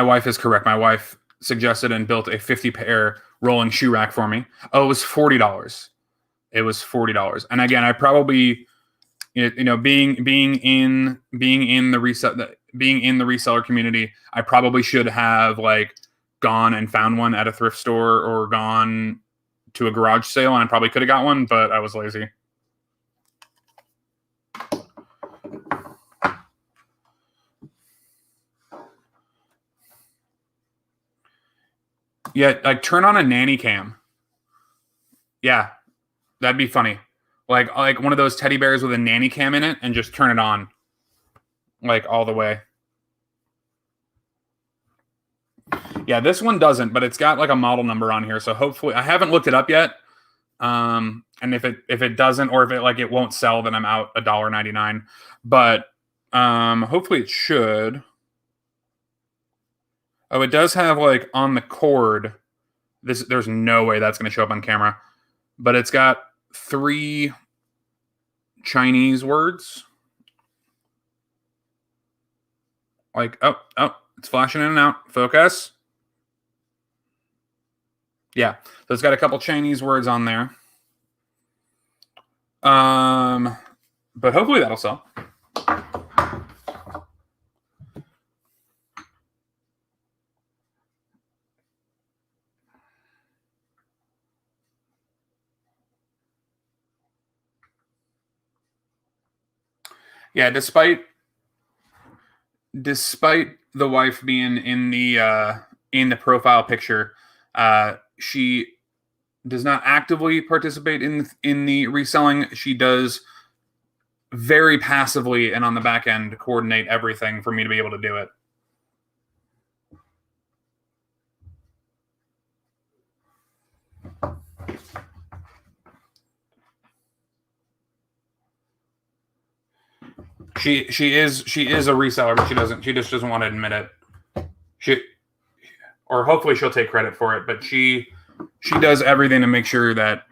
wife is correct. My wife suggested and built a 50 pair rolling shoe rack for me. Oh, it was $40. It was $40. And again, I probably, being in the reseller community, I probably should have gone and found one at a thrift store or gone to a garage sale, and I probably could have got one, but I was lazy. Yeah, turn on a nanny cam. Yeah, that'd be funny. Like one of those teddy bears with a nanny cam in it, and just turn it on, all the way. Yeah, this one doesn't, but it's got a model number on here, so hopefully I haven't looked it up yet. And if it doesn't, or if it won't sell, then I'm out $1.99. But hopefully it should. Oh, it does have on the cord. There's no way that's going to show up on camera, but it's got 3 Chinese words. Oh, it's flashing in and out. Focus. Yeah, so it's got a couple Chinese words on there. But hopefully that'll sell. Yeah, despite the wife being in the profile picture, she does not actively participate in the reselling. She does very passively and on the back end coordinate everything for me to be able to do it. She is a reseller, but she just doesn't want to admit it. Or hopefully she'll take credit for it, but she does everything to make sure that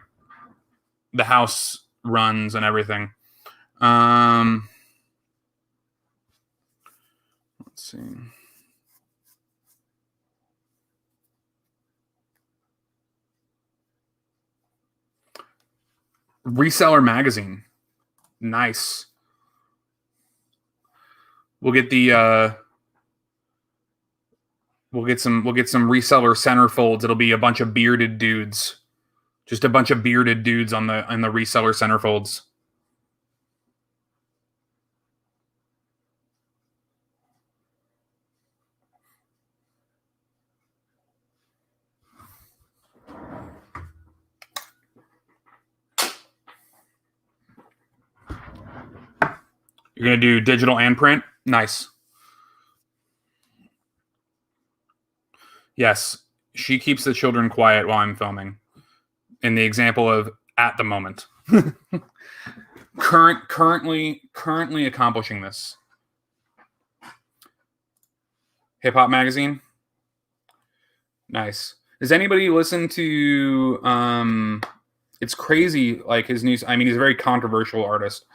the house runs and everything. Let's see. Reseller magazine. Nice. We'll get the we'll get some reseller centerfolds. It'll be a bunch of bearded dudes. Just a bunch of bearded dudes on the reseller centerfolds. You're going to do digital and print? Nice. Yes, she keeps the children quiet while I'm filming. In the example of at the moment. currently accomplishing this. Hip Hop Magazine? Nice. Does anybody listen to it's crazy, like his news. I mean, he's a very controversial artist.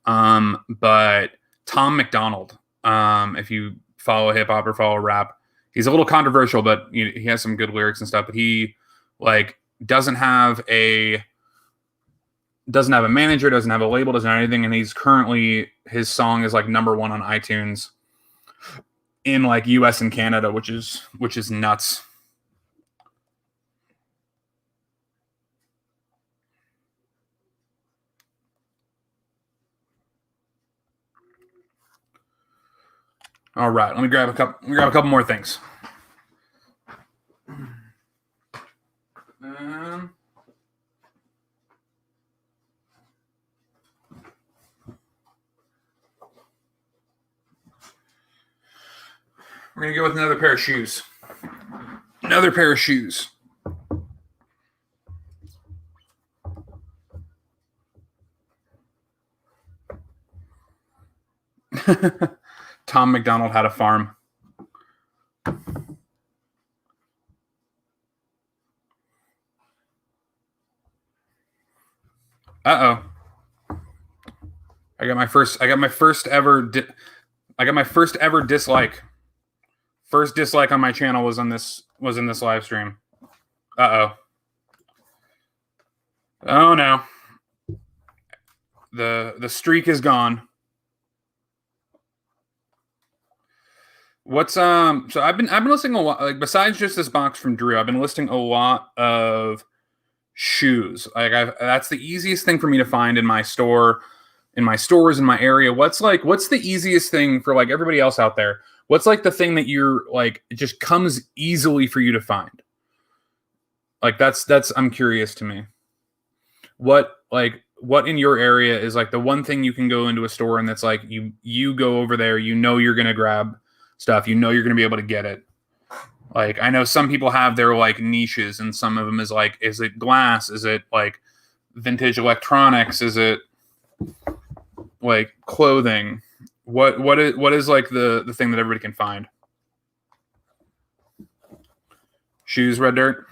But Tom McDonald, if you follow hip hop or follow rap, he's a little controversial, but he has some good lyrics and stuff. But he like doesn't have a manager, doesn't have a label, doesn't have anything, and he's currently his song is like #1 on iTunes in like US and Canada, which is nuts. All right, let me grab a couple more things. We're gonna go with another pair of shoes. Tom McDonald had a farm. Uh-oh. I got my first ever dislike. First dislike on my channel was in this live stream. Uh-oh. Oh no. The streak is gone. What's so I've been listing a lot, like besides just this box from Drew, I've been listing a lot of shoes. Like that's the easiest thing for me to find in my store, in my stores in my area. What's the easiest thing for like everybody else out there? What's like the thing that you're like it just comes easily for you to find? Like that's I'm curious to me. What in your area is like the one thing you can go into a store and that's like you go over there, you're gonna grab stuff, you're gonna be able to get it. Like I know some people have their like niches, and some of them is like, is it glass? Is it like vintage electronics? Is it like clothing? What is like the thing that everybody can find? Shoes, Red Dirt.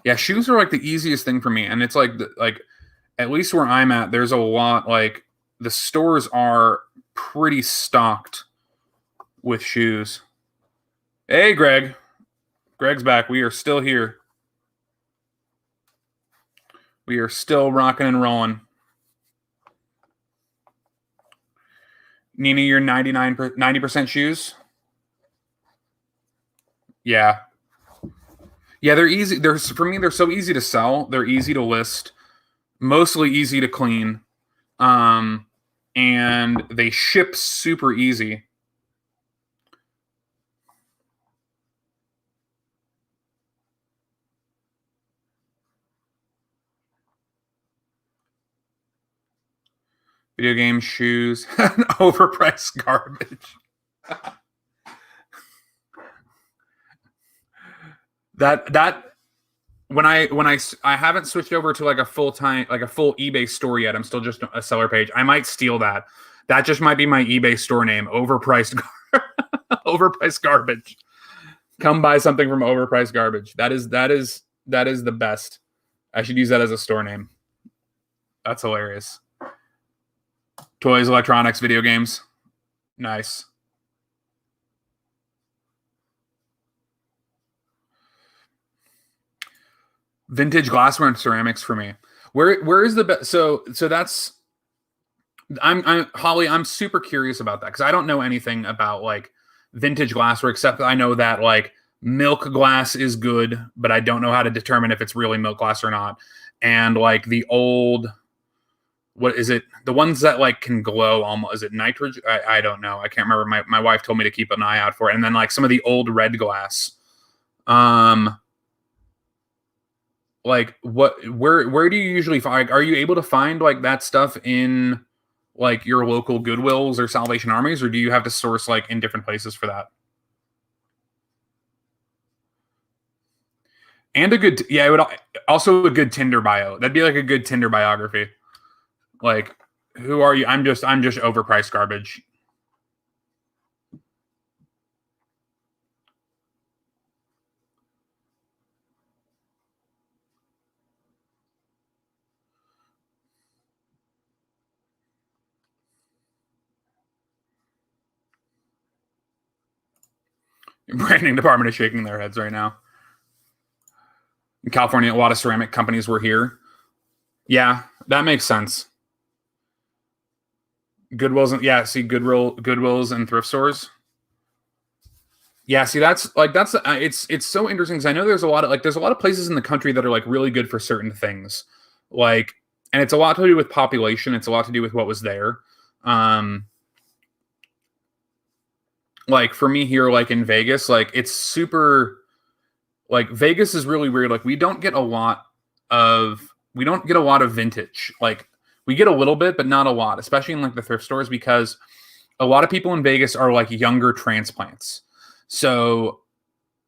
Yeah, shoes are like the easiest thing for me, and it's like at least where I'm at, there's a lot like the stores are pretty stocked with shoes. Hey, Greg. Greg's back. We are still here. We are still rocking and rolling. Nina, you're 90% shoes? Yeah. Yeah, they're easy. For me, they're so easy to sell. They're easy to list. Mostly easy to clean. And they ship super easy. Video games, shoes, overpriced garbage. that when I haven't switched over to like a full eBay store yet. I'm still just a seller page. I might steal that. That just might be my eBay store name. Overpriced overpriced garbage. Come buy something from overpriced garbage. That is the best. I should use that as a store name. That's hilarious. Toys, electronics, video games. Nice. Vintage glassware and ceramics for me. Where is the best? So that's I'm Holly. I'm super curious about that because I don't know anything about like vintage glassware except that I know that like milk glass is good, but I don't know how to determine if it's really milk glass or not. And like the old, what is it? The ones that like can glow almost, is it nitrogen? I don't know. I can't remember. My wife told me to keep an eye out for it. And then like some of the old red glass. Like where do you usually find, are you able to find like that stuff in like your local Goodwills or Salvation Armies, or do you have to source like in different places for that? And a good, yeah, it would also a good Tinder bio. That'd be like a good Tinder biography. Like, who are you? I'm just overpriced garbage. Branding department is shaking their heads right now. In California, a lot of ceramic companies were here. Yeah, that makes sense. Goodwills and yeah, see Goodwills and thrift stores. Yeah, see that's it's so interesting because I know there's a lot of places in the country that are like really good for certain things, like, and it's a lot to do with population. It's a lot to do with what was there. Like for me here, like in Vegas, like it's super, like Vegas is really weird. Like we don't get a lot of vintage. Like we get a little bit, but not a lot, especially in like the thrift stores because a lot of people in Vegas are like younger transplants. So,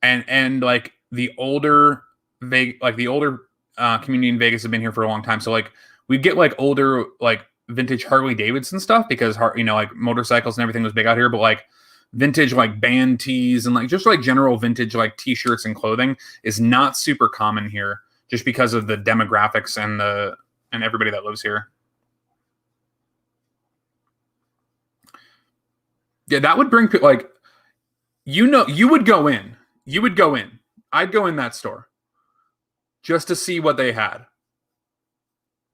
and like the older community in Vegas have been here for a long time. So like we get like older like vintage Harley Davidson stuff because like motorcycles and everything was big out here, but like vintage like band tees and like just like general vintage like t-shirts and clothing is not super common here just because of the demographics and everybody that lives here. Yeah, that would bring like, you would go in. I'd go in that store just to see what they had.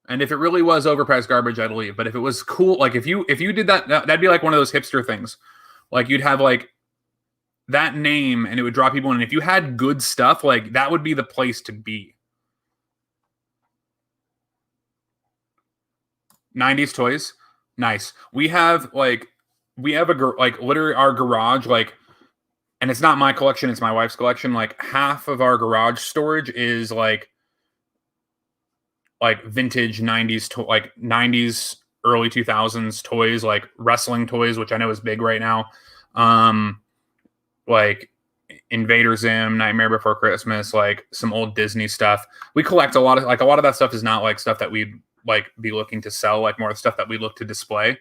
And if it really was overpriced garbage, I'd leave. But if it was cool, like if you did that, that'd be like one of those hipster things. Like you'd have like that name and it would draw people in. And if you had good stuff, like that would be the place to be. 90s toys. Nice. We have literally our garage, like, and it's not my collection, it's my wife's collection. Like half of our garage storage is like vintage 90s like 90s early 2000s toys, like wrestling toys, which I know is big right now. Like Invader Zim, Nightmare Before Christmas, like some old Disney stuff. We collect a lot of that stuff is not like stuff that we'd like be looking to sell, like more stuff that we look to display.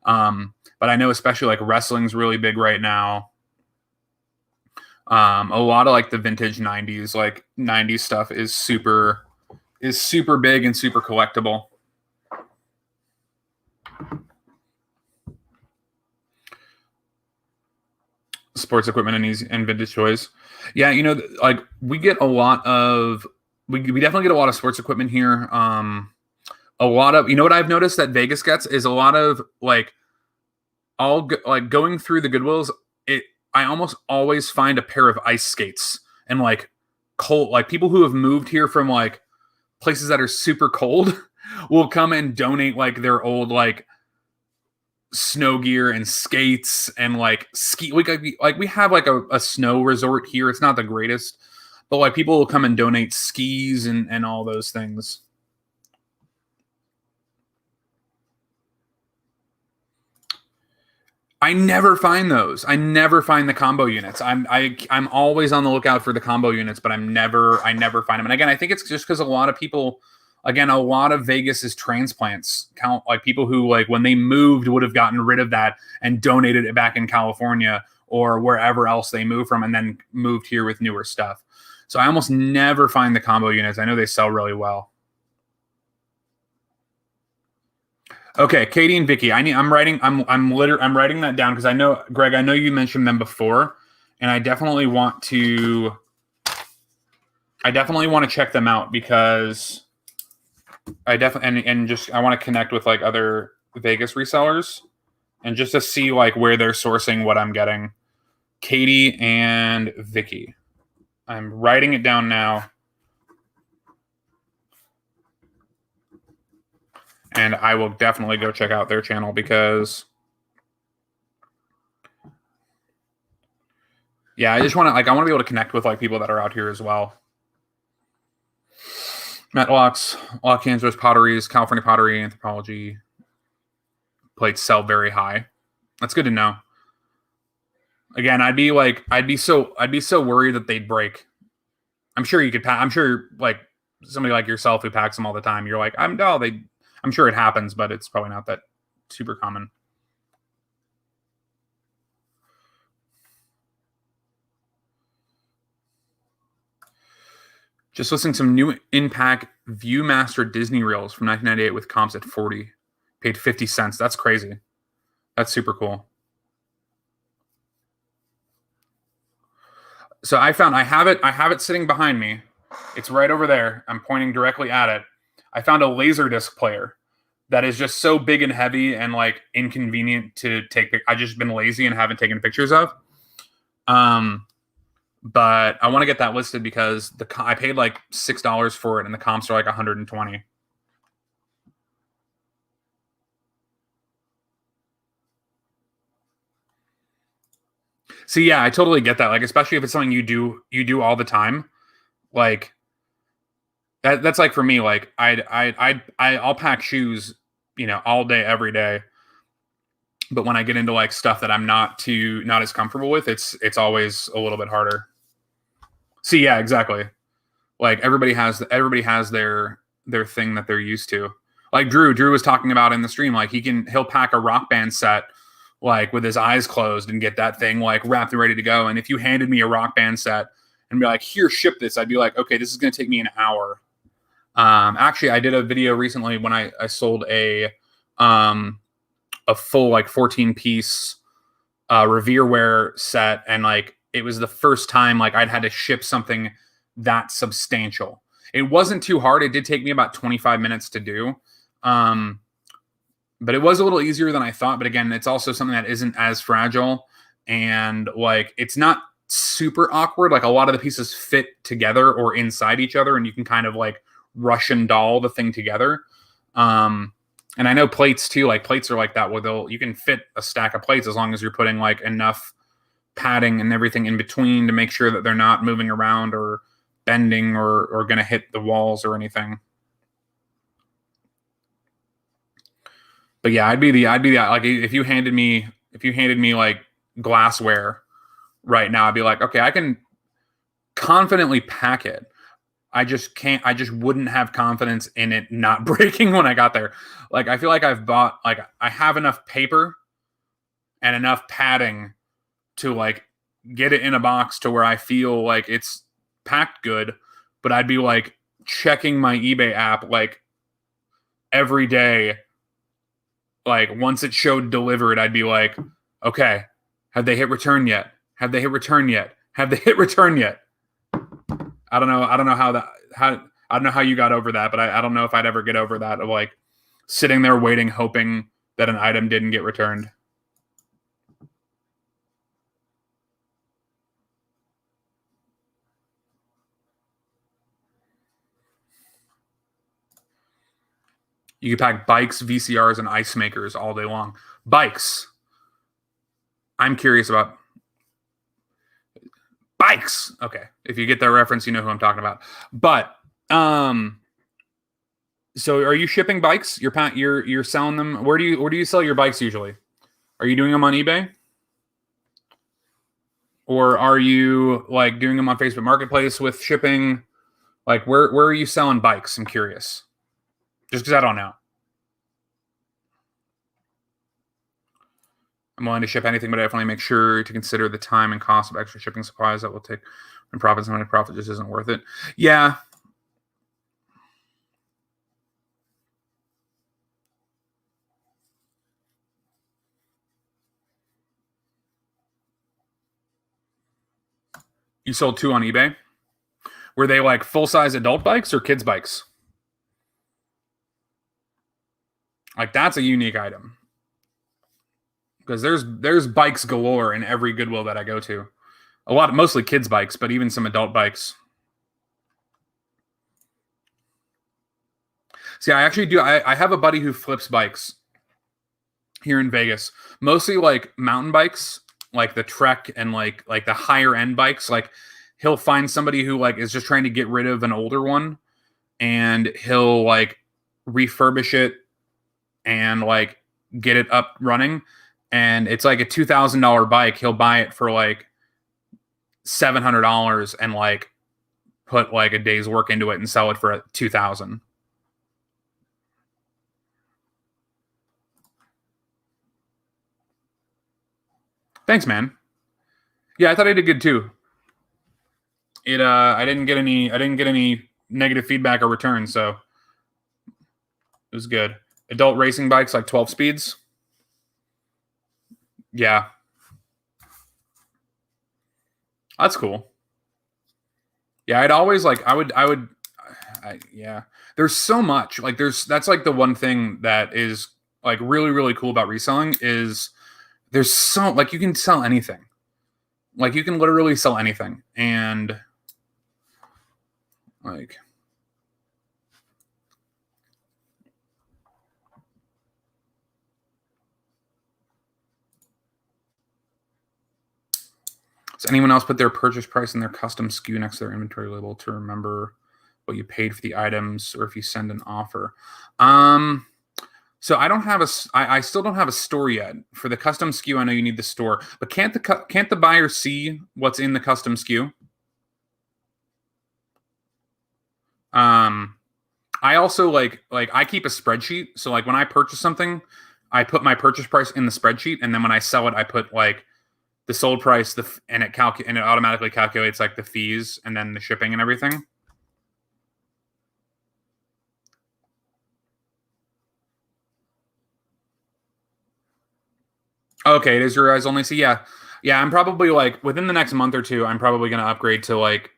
But I know especially like wrestling's really big right now. A lot of like the vintage 90s, like 90s stuff is super big and super collectible. Sports equipment and vintage toys. Yeah, like we get a lot of we definitely get a lot of sports equipment here. A lot of, what I've noticed that Vegas gets is a lot of like going through the Goodwills. I almost always find a pair of ice skates and like cold, like people who have moved here from like places that are super cold will come and donate like their old like snow gear and skates and like ski. We have like a snow resort here. It's not the greatest, but like people will come and donate skis and all those things. I never find those. I never find the combo units. I'm always on the lookout for the combo units, but I never find them. And again, I think it's just because a lot of people, again, a lot of Vegas is transplants. Count like people who like when they moved would have gotten rid of that and donated it back in California or wherever else they moved from, and then moved here with newer stuff. So I almost never find the combo units. I know they sell really well. Okay, Katie and Vicky. I'm writing that down because I know, Greg, I know you mentioned them before, and I definitely want to check them out because I definitely I want to connect with like other Vegas resellers and just to see like where they're sourcing what I'm getting. Katie and Vicky. I'm writing it down now. And I will definitely go check out their channel because, yeah, I just want to I want to be able to connect with like people that are out here as well. Matlocks, Los Angeles Potteries, California Pottery, Anthropology plates sell very high. That's good to know. Again, I'd be so worried that they'd break. I'm sure you could. I'm sure like somebody like yourself who packs them all the time. You're like, I'm sure it happens, but it's probably not that super common. Just listing some new in-pack Viewmaster Disney reels from 1998 with comps at 40. Paid 50 cents. That's crazy. That's super cool. So I have it sitting behind me. It's right over there. I'm pointing directly at it. I found a Laserdisc player that is just so big and heavy and like inconvenient to take. I've just been lazy and haven't taken pictures of. But I want to get that listed because I paid like $6 for it and the comps are like 120. See, yeah, I totally get that. Like, especially if it's something you do all the time. Like that's like for me. Like I'll pack shoes, all day, every day. But when I get into like stuff that I'm not as comfortable with, it's always a little bit harder. See, yeah, exactly. Like everybody has their thing that they're used to. Like Drew was talking about in the stream, like he'll pack a Rock Band set like with his eyes closed and get that thing like wrapped and ready to go. And if you handed me a Rock Band set and be like, here, ship this, I'd be like, okay, this is going to take me an hour. Actually, I did a video recently when I sold a full like 14-piece Revereware set, and like it was the first time like I'd had to ship something that substantial. It wasn't too hard. It did take me about 25 minutes to do. But it was a little easier than I thought. But again, it's also something that isn't as fragile and like it's not super awkward. Like a lot of the pieces fit together or inside each other, and you can kind of like Russian doll the thing together. And I know plates too. Like plates are like that, where you can fit a stack of plates as long as you're putting like enough padding and everything in between to make sure that they're not moving around or bending or going to hit the walls or anything. But yeah, I'd be the like if you handed me like glassware right now, I'd be like, okay, I can confidently pack it. I just wouldn't have confidence in it not breaking when I got there. Like I feel like I have enough paper and enough padding to like get it in a box to where I feel like it's packed good, but I'd be like checking my eBay app like every day. Like once it showed delivered, I'd be like, okay, have they hit return yet? Have they hit return yet? Have they hit return yet? I don't know how you got over that, but I don't know if I'd ever get over that of like sitting there waiting, hoping that an item didn't get returned. You can pack bikes, VCRs, and ice makers all day long. Bikes. I'm curious about bikes. Okay, if you get that reference, you know who I'm talking about. But so are you shipping bikes? You're selling them. Where do you sell your bikes usually? Are you doing them on eBay? Or are you like doing them on Facebook Marketplace with shipping? Like where are you selling bikes? I'm curious. Just because I don't know. I'm willing to ship anything, but I definitely make sure to consider the time and cost of extra shipping supplies that will take and profits. And profit just isn't worth it. Yeah. You sold 2 on eBay? Were they like full-size adult bikes or kids' bikes? Like that's a unique item. Because there's bikes galore in every Goodwill that I go to. Mostly kids' bikes, but even some adult bikes. See, I actually do. I have a buddy who flips bikes here in Vegas. Mostly like mountain bikes, like the Trek and like the higher end bikes. Like he'll find somebody who like is just trying to get rid of an older one, and he'll like refurbish it and like get it up running. And it's like a $2,000 bike. He'll buy it for like $700 and like put like a day's work into it and sell it for $2,000. Thanks, man. Yeah, I thought I did good too. I didn't get any negative feedback or return, so it was good. Adult racing bikes like 12 speeds. Yeah. That's cool. Yeah, yeah. There's so much. Like that's like the one thing that is like really, really cool about reselling is there's so like you can sell anything. Like you can literally sell anything. And like does anyone else put their purchase price and their custom SKU next to their inventory label to remember what you paid for the items, or if you send an offer? So I still don't have a store yet for the custom SKU. I know you need the store, but can't the buyer see what's in the custom SKU? I also like I keep a spreadsheet. So like when I purchase something, I put my purchase price in the spreadsheet, and then when I sell it, I put like the sold price, and it automatically calculates like the fees and then the shipping and everything. Okay, it is your guys only. So yeah. I'm probably like within the next month or two, I'm probably going to upgrade to like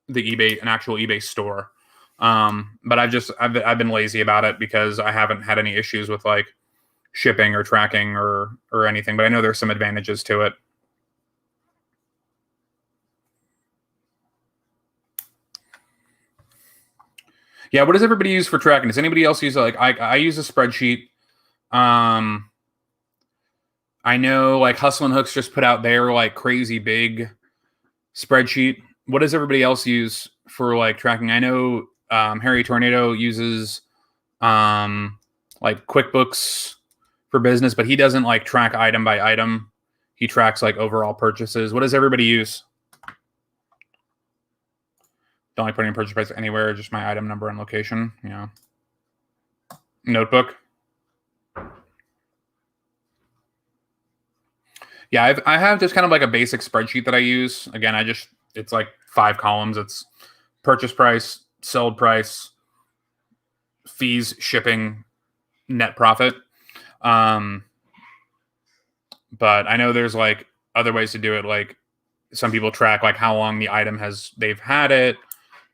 an actual eBay store. But I've been lazy about it because I haven't had any issues with like shipping or tracking or anything. But I know there's some advantages to it. Yeah, what does everybody use for tracking? Does anybody else use like I use a spreadsheet? I know like Hustle and Hooks just put out their like crazy big spreadsheet. What does everybody else use for like tracking? I know Harry Tornado uses like QuickBooks for business, but he doesn't like track item by item. He tracks like overall purchases. What does everybody use? Don't like putting purchase price anywhere, just my item number and location. Yeah. Notebook. Yeah, I have just kind of like a basic spreadsheet that I use. Again, it's like 5 columns. It's purchase price, sold price, fees, shipping, net profit. But I know there's like other ways to do it. Like some people track like how long the item they've had it,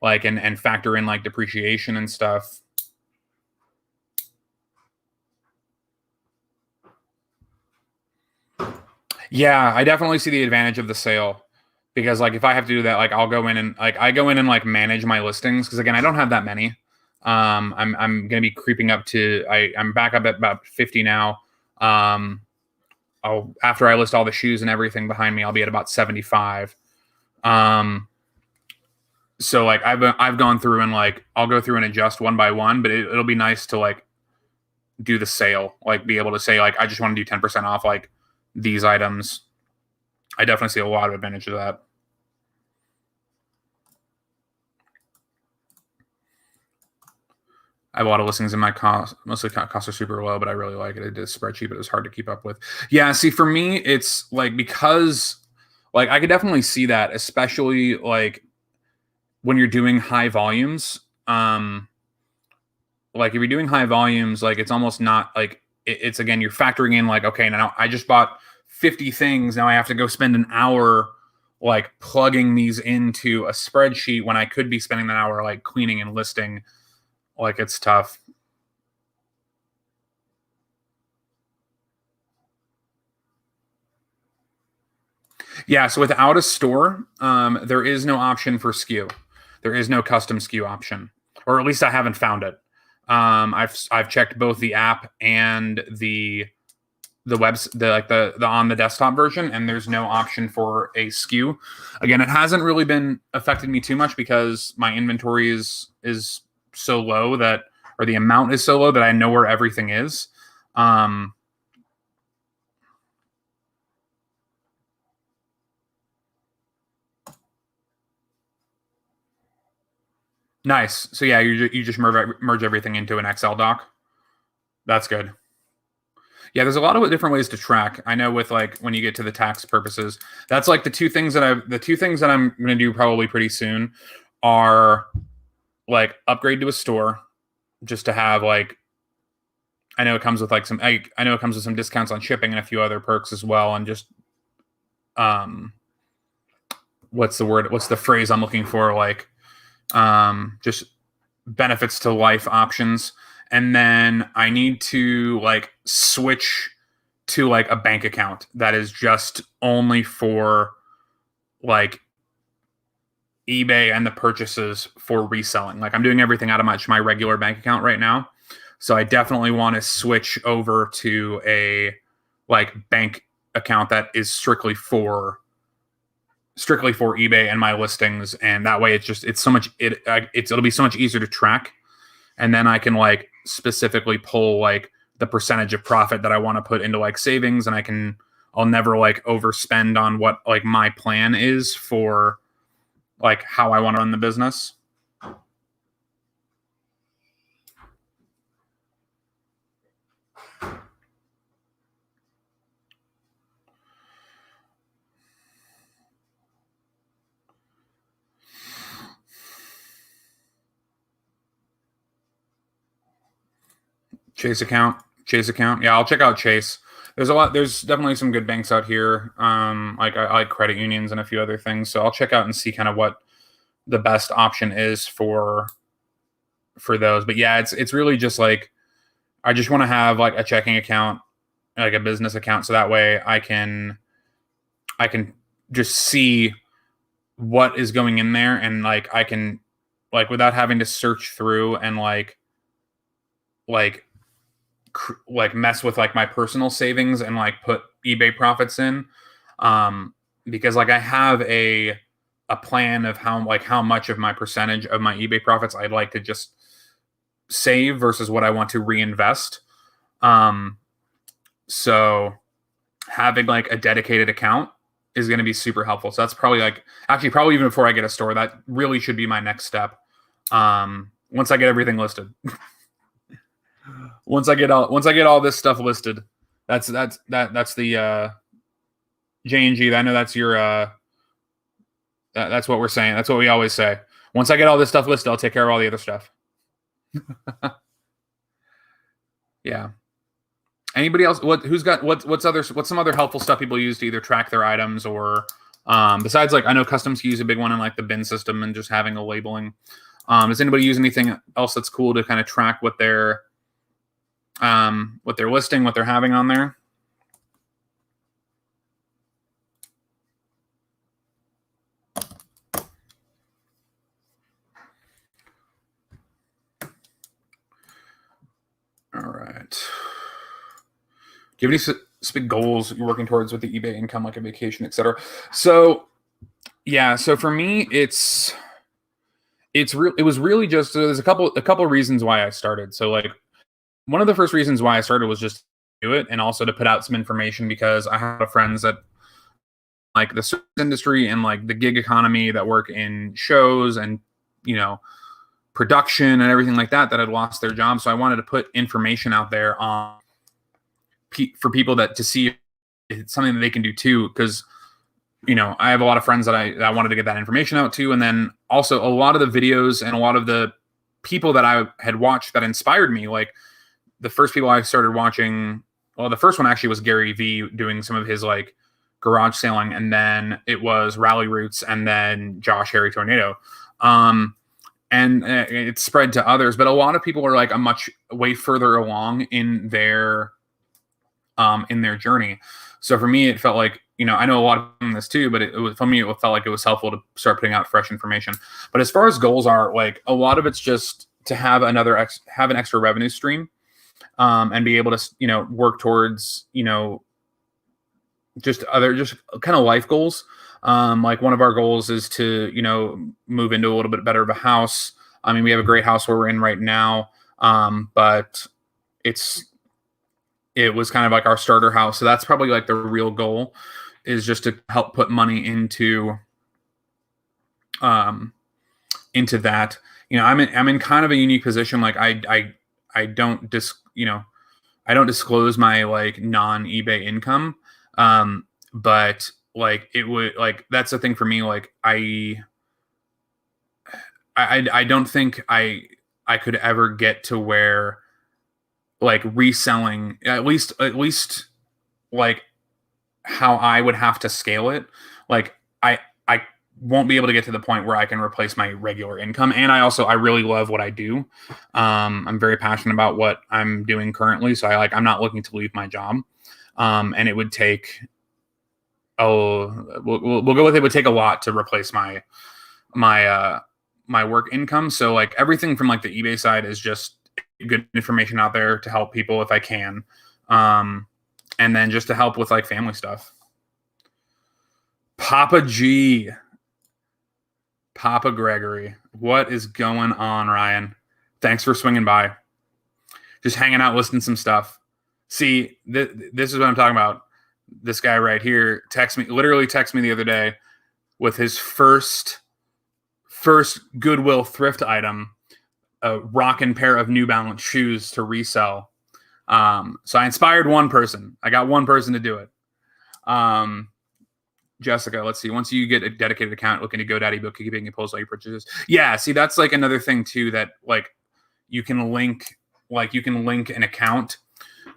like and factor in like depreciation and stuff. Yeah, I definitely see the advantage of the sale because like if I have to do that, like I'll go in and like I go in and like manage my listings because again I don't have that many. I'm going to be creeping up to, I'm back up at about 50 now. After I list all the shoes and everything behind me, I'll be at about 75. So like I've gone through and like I'll go through and adjust one by one, but it'll be nice to like do the sale, like be able to say like I just want to do 10% off like these items. I definitely see a lot of advantage of that. I have a lot of listings in my cost. Mostly costs are super low, but I really like it. It is spreadsheet, but it's hard to keep up with. Yeah, see, for me, it's like because like I could definitely see that, especially like when you're doing high volumes. Like if you're doing high volumes, like it's almost not like it's again you're factoring in like okay now I just bought 50 things, now I have to go spend an hour like plugging these into a spreadsheet when I could be spending an hour like cleaning and listing. Like it's tough. Yeah, so without a store, there is no option for SKU. There is no custom SKU option, or at least I haven't found it. I've checked both the app and the webs the on the desktop version, and there's no option for a SKU. Again, it hasn't really been affected me too much because my inventory is so low that, or the amount is so low that I know where everything is. Nice. So yeah, you just merge everything into an Excel doc. That's good. Yeah, there's a lot of different ways to track. I know with like when you get to the tax purposes, that's like the two things that I'm going to do probably pretty soon are like upgrade to a store just to have like I know it comes with like I know it comes with some discounts on shipping and a few other perks as well, and just um what's the word? What's the phrase I'm looking for? Like just benefits to life options. And then I need to like switch to like a bank account that is just only for like eBay and the purchases for reselling. Like I'm doing everything out of my regular bank account right now. So I definitely want to switch over to a like bank account that is strictly for eBay and my listings, and that way it's so much it'll be so much easier to track, and then I can like specifically pull like the percentage of profit that I want to put into like savings, and I'll never like overspend on what like my plan is for like how I want to run the business. Chase account. Yeah, I'll check out Chase. There's definitely some good banks out here. Like I like credit unions and a few other things. So I'll check out and see kind of what the best option is for those. But yeah, it's really just like I just want to have like a checking account, like a business account, so that way I can just see what is going in there, and like I can like without having to search through and like like mess with like my personal savings and like put eBay profits in, because like I have a plan of how much of my percentage of my eBay profits I'd like to just save versus what I want to reinvest. So having like a dedicated account is going to be super helpful. So that's probably like actually probably even before I get a store, that really should be my next step. Once I get everything listed. Once I get all this stuff listed, that's the J&G. I know that's your that's what we're saying. That's what we always say. Once I get all this stuff listed, I'll take care of all the other stuff. Yeah. Anybody else? What's some other helpful stuff people use to either track their items or besides like I know custom SKUs a big one in like the bin system and just having a labeling. Does anybody use anything else that's cool to kind of track what they're listing, what they're having on there? Do you have any specific goals you're working towards with the eBay income, like a vacation, etc.? So yeah, so for me, it was really just there's a couple reasons why I started. So like one of the first reasons why I started was just to do it, and also to put out some information, because I have friends that like the service industry and like the gig economy that work in shows and production and everything like that had lost their jobs. So I wanted to put information out there on for people to see if it's something that they can do too, because I have a lot of friends that I wanted to get that information out to. And then also a lot of the videos and a lot of the people that I had watched that inspired me, like the first people I started watching, well, the first one actually was Gary Vee doing some of his like garage sailing, and then it was Rally Roots, and then Josh Harry Tornado. And it spread to others, but a lot of people are like way further along in their journey. So for me, it felt like, I know a lot of this too, but for me, it felt like it was helpful to start putting out fresh information. But as far as goals are, like a lot of it's just to have an extra revenue stream, and be able to, work towards, just kind of life goals. Like one of our goals is to, move into a little bit better of a house. I mean, we have a great house where we're in right now. But it was kind of like our starter house. So that's probably like the real goal, is just to help put money into that. I'm in kind of a unique position. Like I don't disclose my like non-eBay income. But like it would, like, that's the thing for me. Like I don't think I could ever get to where like reselling, at least like how I would have to scale it. Like I won't be able to get to the point where I can replace my regular income. And I really love what I do. I'm very passionate about what I'm doing currently. So I'm not looking to leave my job. And it would take, we'll go with it would take a lot to replace my work income. So like everything from like the eBay side is just good information out there to help people if I can. And then just to help with like family stuff. Papa Gregory, what is going on, Ryan? Thanks for swinging by. Just hanging out, listening to some stuff. See, this is what I'm talking about. This guy right here literally texted me the other day with his first Goodwill thrift item, a rockin' pair of New Balance shoes to resell. So I inspired one person. I got one person to do it. Jessica, let's see. Once you get a dedicated account looking to GoDaddy bookkeeping and post all your purchases. Yeah, see, that's like another thing too, that like you can link an account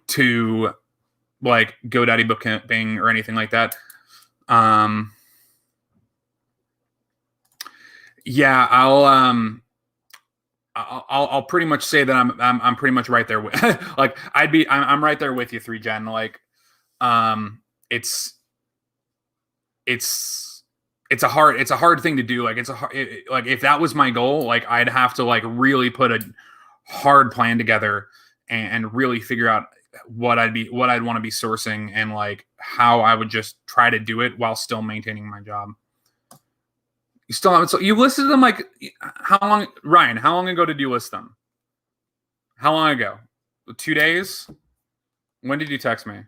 to like GoDaddy bookkeeping or anything like that. Yeah, I'll pretty much say that I'm pretty much right there with like I'm right there with you, 3Gen. Like it's a hard thing to do. Like like if that was my goal, like I'd have to like really put a hard plan together and really figure out what I'd want to be sourcing and like how I would just try to do it while still maintaining my job. You still haven't. So you listed them like how long, Ryan? How long ago did you list them? How long ago? 2 days? When did you text me?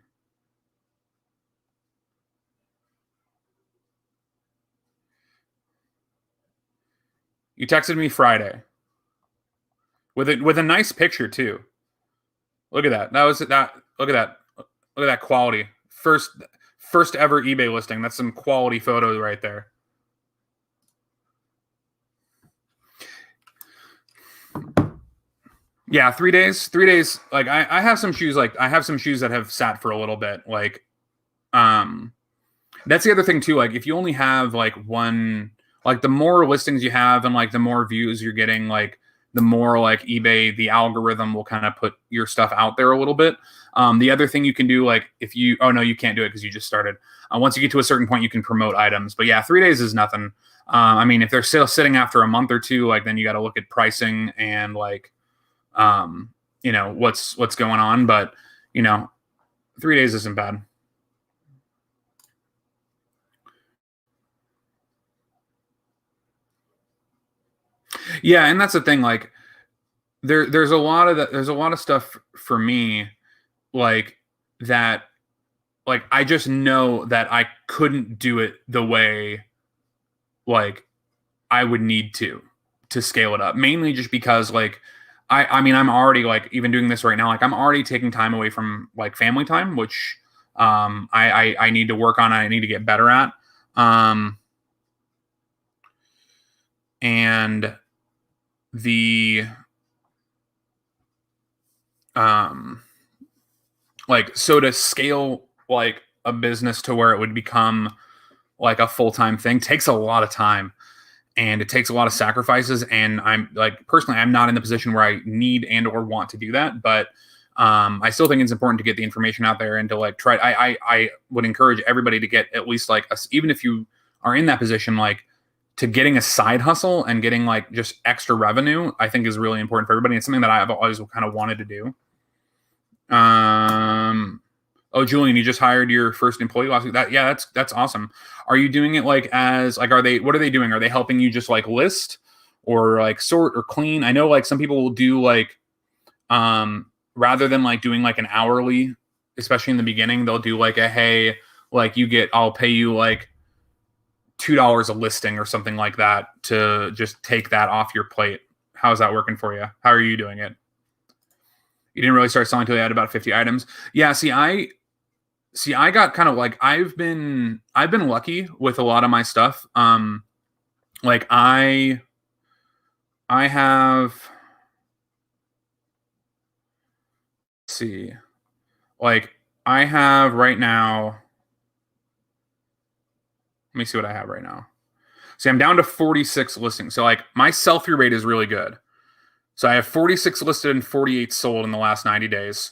You texted me Friday with a nice picture too. Look at that. Look at that quality. First ever eBay listing. That's some quality photos right there. Yeah, 3 days. 3 days. Like I have some shoes. Like I have some shoes that have sat for a little bit. Like, that's the other thing too. Like if you only have like one, like the more listings you have and like the more views you're getting, like the more like eBay, the algorithm will kind of put your stuff out there a little bit. The other thing you can do, like oh no, you can't do it because you just started. Once you get to a certain point, you can promote items. But yeah, 3 days is nothing. I mean, if they're still sitting after a month or two, like then you got to look at pricing and like, what's going on. But 3 days isn't bad. Yeah, and that's the thing. Like, there's a lot of there's a lot of stuff for me, like that. Like, I just know that I couldn't do it the way like I would need to scale it up. Mainly just because like I mean I'm already like even doing this right now. Like I'm already taking time away from like family time, which I need to work on. I need to get better at. Um, and the um like so to scale like a business to where it would become like a full-time thing takes a lot of time, and it takes a lot of sacrifices, and I'm like personally I'm not in the position where I need and or want to do that, but I still think it's important to get the information out there and to like try. I would encourage everybody to get at least like even if you are in that position, like to getting a side hustle and getting like just extra revenue, I think is really important for everybody. It's something that I've always kind of wanted to do. Oh, Julian, you just hired your first employee last week. That's awesome. Are you doing it like as like what are they doing? Are they helping you just like list or like sort or clean? I know like some people will do like rather than like doing like an hourly, especially in the beginning, they'll do like a hey, like I'll pay you like $2 a listing or something like that to just take that off your plate. How's that working for you? How are you doing it? You didn't really start selling until you had about 50 items. Yeah, I got kind of like I've been lucky with a lot of my stuff. Like I have, let's see, like I have right now. Let me see what I have right now. See, I'm down to 46 listings. So like my sell-through rate is really good. So I have 46 listed and 48 sold in the last 90 days.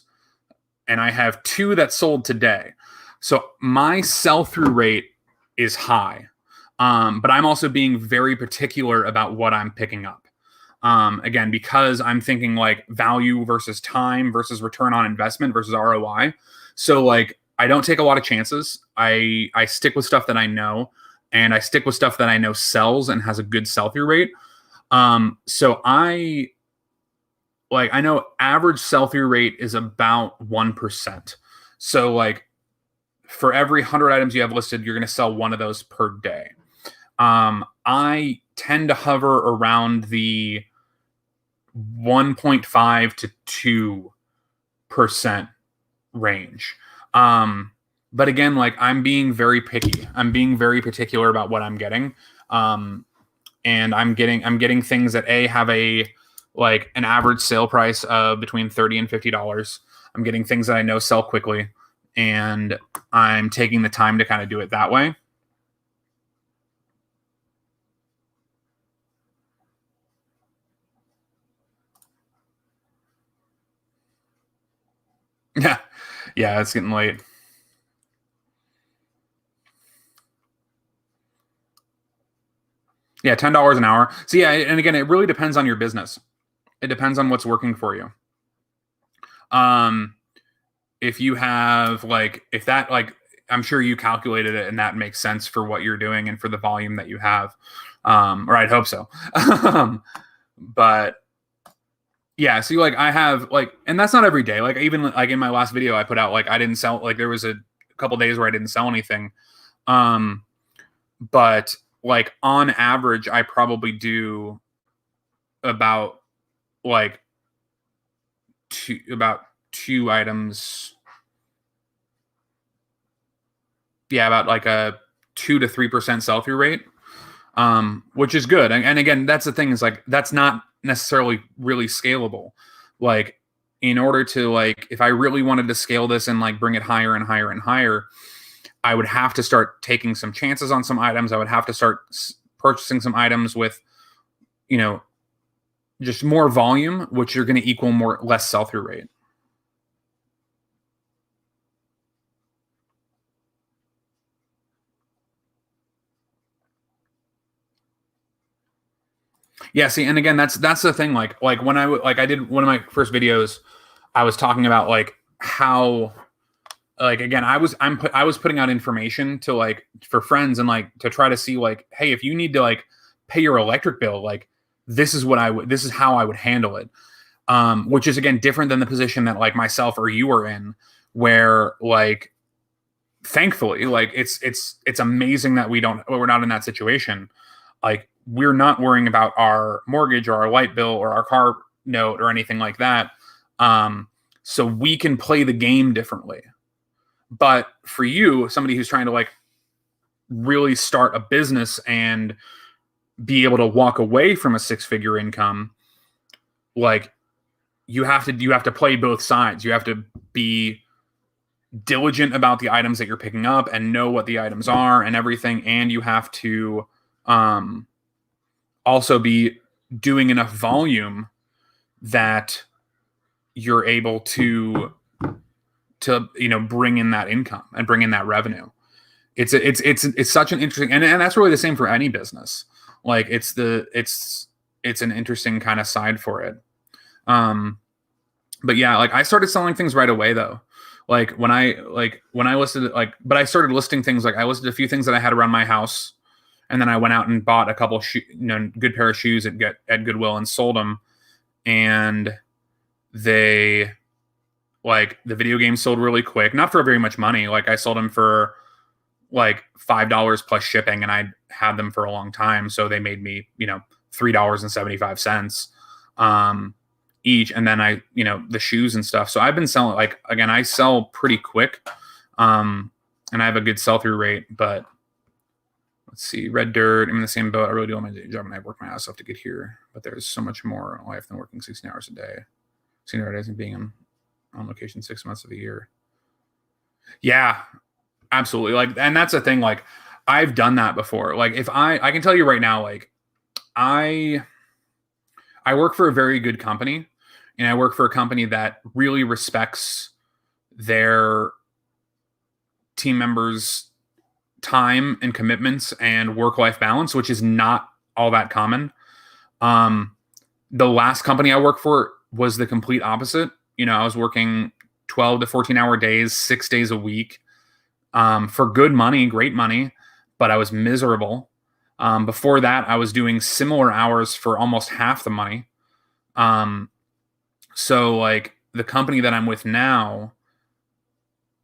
And I have 2 that sold today. So my sell-through rate is high. But I'm also being very particular about what I'm picking up. Again, because I'm thinking like value versus time versus return on investment versus ROI. So like I don't take a lot of chances. I stick with stuff that I know, and I stick with stuff that I know sells and has a good sell-through rate. So I know average sell-through rate is about 1%. So like for every 100 items you have listed, you're going to sell one of those per day. I tend to hover around the 1.5 to 2% range. But again, like I'm being very picky. I'm being very particular about what I'm getting. And I'm getting things that have a like an average sale price of between $30 and $50. I'm getting things that I know sell quickly, and I'm taking the time to kind of do it that way. Yeah. Yeah, it's getting late. Yeah, $10 an hour. So yeah, and again, it really depends on your business. It depends on what's working for you. If you have like if that like I'm sure you calculated it and that makes sense for what you're doing and for the volume that you have. Or I'd hope so. But yeah, see, like I have like, and that's not every day. Like even like in my last video I put out, like I didn't sell, like there was a couple days where I didn't sell anything. But like on average, I probably do about like two items. Yeah, about like a 2 to 3% sell-through rate, which is good. And again, that's the thing is like that's not necessarily really scalable. Like in order to like if I really wanted to scale this and like bring it higher and higher and higher, I would have to start taking some chances on some items. I would have to start purchasing some items with, you know, just more volume, which are going to equal less sell-through rate. Yeah, see, and again, that's the thing. Like when I did one of my first videos, I was talking about like how like, again, I was putting out information to like for friends and like to try to see like, hey, if you need to like pay your electric bill, like this is how I would handle it. Which is again different than the position that like myself or you are in, where like thankfully, like it's amazing that we're not in that situation. Like we're not worrying about our mortgage or our light bill or our car note or anything like that. So we can play the game differently. But for you, somebody who's trying to like really start a business and be able to walk away from a six-figure income, like you have to play both sides. You have to be diligent about the items that you're picking up and know what the items are and everything, and you have to also be doing enough volume that you're able to bring in that income and bring in that revenue. It's such an interesting, and that's really the same for any business. Like it's an interesting kind of side for it. But yeah, like I started selling things right away though. Like when I listed but I started listing things, like I listed a few things that I had around my house, and then I went out and bought a couple good pair of shoes at Goodwill and sold them. And they, like, the video games sold really quick, not for very much money. Like I sold them for like $5 plus shipping, and I had them for a long time. So they made me, $3.75 each. And then I, the shoes and stuff. So I've been selling, like, again, I sell pretty quick. And I have a good sell-through rate, but let's see, Red Dirt, I'm in the same boat. I really do want my day job, and I work my ass off to get here, but there's so much more life than working 16 hours a day. 16 hours a day and being on location 6 months of the year. Yeah, absolutely. Like, and that's the thing. Like, I've done that before. Like, if I can tell you right now, like, I work for a very good company, and I work for a company that really respects their team members' time and commitments and work-life balance, which is not all that common. The last company I worked for was the complete opposite. I was working 12 to 14-hour days, 6 days a week, for good money, great money, but I was miserable. Before that, I was doing similar hours for almost half the money. So like the company that I'm with now,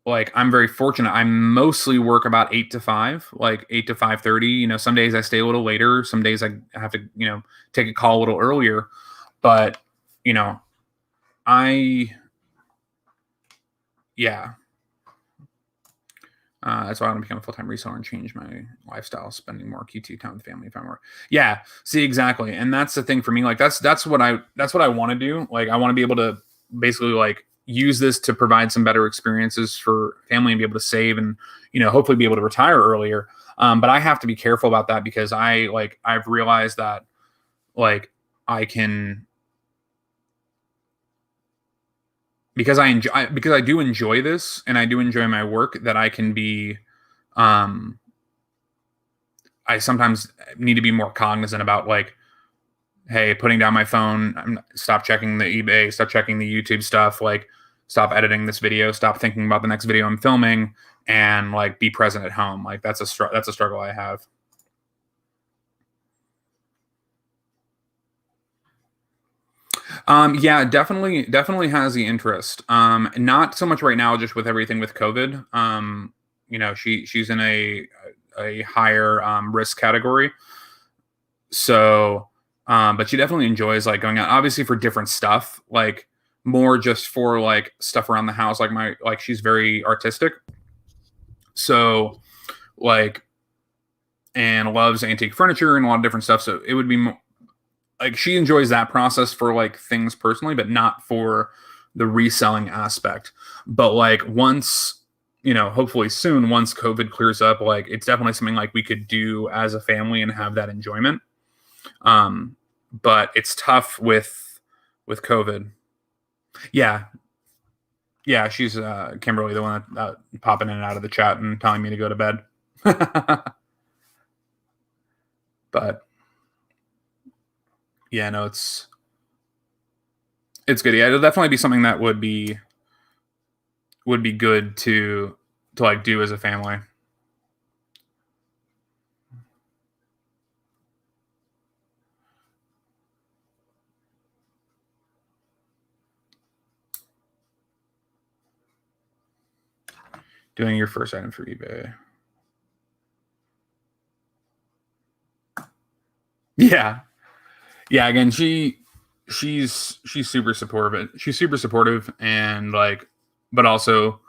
like I'm very fortunate. I mostly work about 8 to 5, like 8 to 5:30. Some days I stay a little later. Some days I have to, take a call a little earlier. But, yeah. That's why I want to become a full-time reseller and change my lifestyle, spending more QT time with family if I'm more. Yeah, see, exactly. And that's the thing for me. Like that's what I want to do. Like I want to be able to basically like use this to provide some better experiences for family and be able to save and, hopefully be able to retire earlier. But I have to be careful about that because I've realized that like I can, because I do enjoy this and I do enjoy my work, that I can be, I sometimes need to be more cognizant about like, hey, putting down my phone, stop checking the eBay, stop checking the YouTube stuff, like stop editing this video, stop thinking about the next video I'm filming, and like be present at home. Like that's a struggle I have. Yeah, definitely has the interest. Not so much right now, just with everything with COVID. She's in a higher risk category. So, but she definitely enjoys like going out, obviously for different stuff, like more just for like stuff around the house. Like she's very artistic. So like, and loves antique furniture and a lot of different stuff. So it would be like she enjoys that process for like things personally, but not for the reselling aspect. But like once, hopefully soon, once COVID clears up, like it's definitely something like we could do as a family and have that enjoyment. But it's tough with COVID. Yeah. Yeah. She's Kimberly, the one that popping in and out of the chat and telling me to go to bed. But yeah, no, it's good. Yeah, it'll definitely be something that would be would be good to like do as a family. Doing your first item for eBay. Yeah. Yeah, again, she's super supportive. She's super supportive and like, but also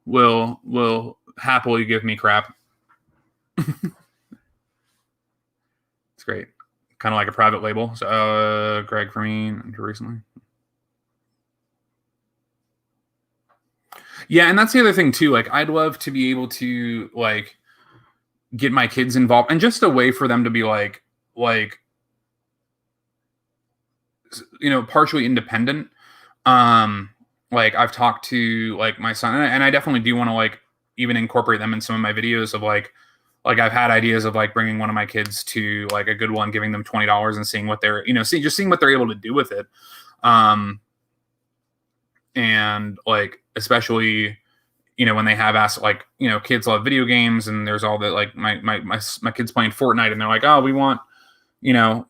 will happily give me crap. It's great. Kind of like a private label. So Greg for me recently. Yeah, and that's the other thing too. Like, I'd love to be able to like get my kids involved, and just a way for them to be like partially independent. Like I've talked to like my son, and I definitely do want to like even incorporate them in some of my videos of like I've had ideas of like bringing one of my kids to like a good one, giving them $20 and seeing what they're seeing what they're able to do with it. And like especially when they have asked, like, kids love video games, and there's all that, like my kids playing Fortnite, and they're like, oh, we want the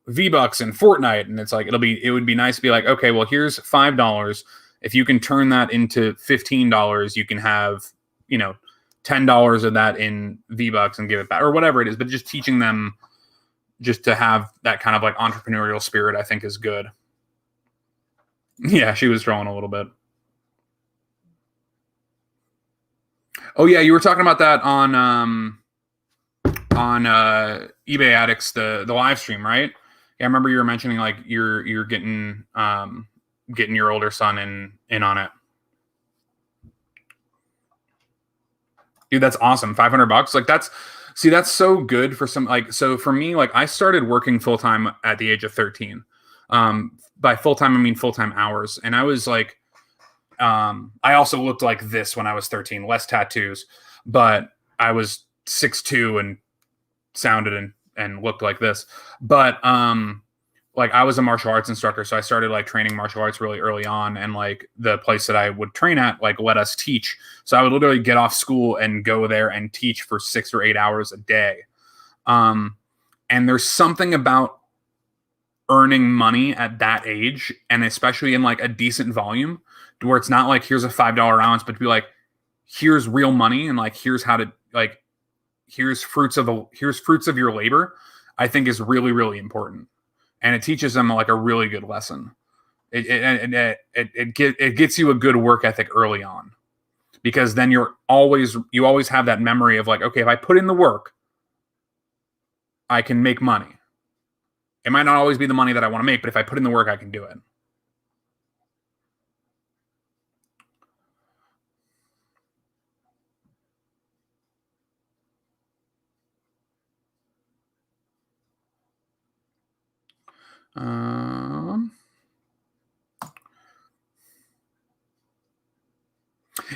V-Bucks in Fortnite, and it's like it would be nice to be like, okay, well, here's $5. If you can turn that into $15, you can have $10 of that in V-Bucks and give it back, or whatever it is. But just teaching them just to have that kind of like entrepreneurial spirit, I think, is good. Yeah, she was trolling a little bit. Oh yeah, you were talking about that on eBay Addicts, the live stream, right? Yeah, I remember you were mentioning like you're getting your older son in on it. Dude, that's awesome. $500. Like that's so good for some, like, so for me, like I started working full time at the age of 13. By full time I mean full time hours, and I was like, I also looked like this when I was 13, less tattoos, but I was 6'2" and sounded and looked like this. But like I was a martial arts instructor, so I started like training martial arts really early on, and like the place that I would train at like let us teach. So I would literally get off school and go there and teach for 6 or 8 hours a day. And there's something about earning money at that age, and especially in like a decent volume, where it's not like here's a $5 allowance, but to be like, here's real money, and like here's how to like here's fruits of your labor, I think is really, really important. And it teaches them like a really good lesson. It gets you a good work ethic early on, because then you always have that memory of like, okay, if I put in the work, I can make money. It might not always be the money that I want to make, but if I put in the work, I can do it.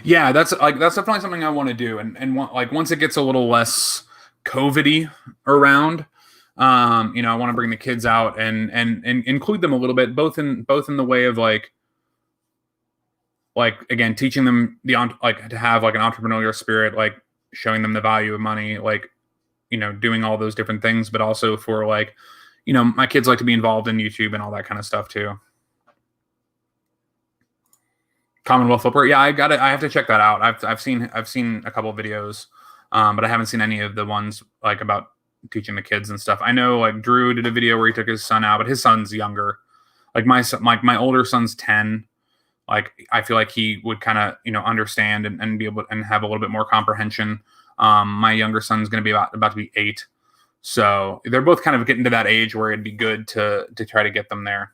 Yeah, that's definitely something I want to do, and like once it gets a little less COVID-y around, I want to bring the kids out and include them a little bit, both in the way of like again teaching them like to have like an entrepreneurial spirit, like showing them the value of money, like doing all those different things, but also for like my kids like to be involved in YouTube and all that kind of stuff too. Commonwealth Flipper. Yeah, I have to check that out. I've seen a couple of videos, but I haven't seen any of the ones like about teaching the kids and stuff. I know like Drew did a video where he took his son out, but his son's younger. Like my older son's 10. Like I feel like he would kind of understand and be able and have a little bit more comprehension. My younger son's going to be about to be 8, so they're both kind of getting to that age where it'd be good to try to get them there.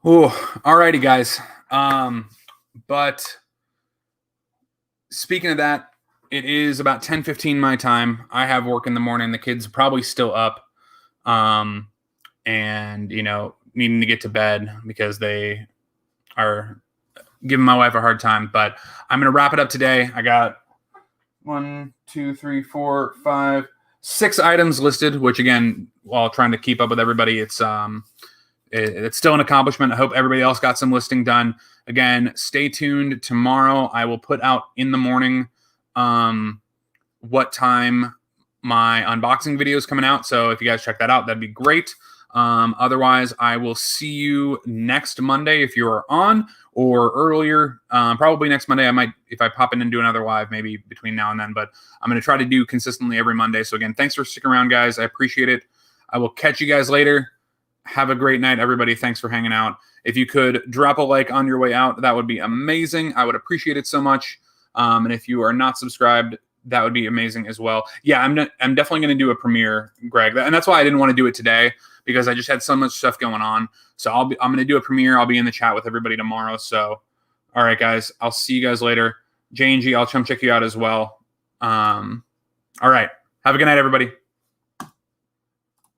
Oh, alrighty, guys. But speaking of that, it is about 10:15 my time. I have work in the morning. The kids are probably still up, and needing to get to bed because they are giving my wife a hard time. But I'm gonna wrap it up today. I got 1, 2, 3, 4, 5, 6 items listed, while trying to keep up with everybody, it's it's still an accomplishment. I hope everybody else got some listing done. Again, stay tuned. Tomorrow I will put out in the morning what time my unboxing video is coming out. So if you guys check that out, that'd be great. Otherwise, I will see you next Monday if you're on, or earlier. Probably next Monday. I might, if I pop in and do another live, maybe between now and then. But I'm going to try to do consistently every Monday. So again, thanks for sticking around, guys. I appreciate it. I will catch you guys later. Have a great night, everybody. Thanks for hanging out. If you could drop a like on your way out, that would be amazing. I would appreciate it so much. And if you are not subscribed, that would be amazing as well. Yeah, I'm definitely going to do a premiere, Greg. And that's why I didn't want to do it today, because I just had so much stuff going on. So I'm going to do a premiere. I'll be in the chat with everybody tomorrow. So, all right, guys, I'll see you guys later. J&G, I'll check you out as well. All right. Have a good night, everybody.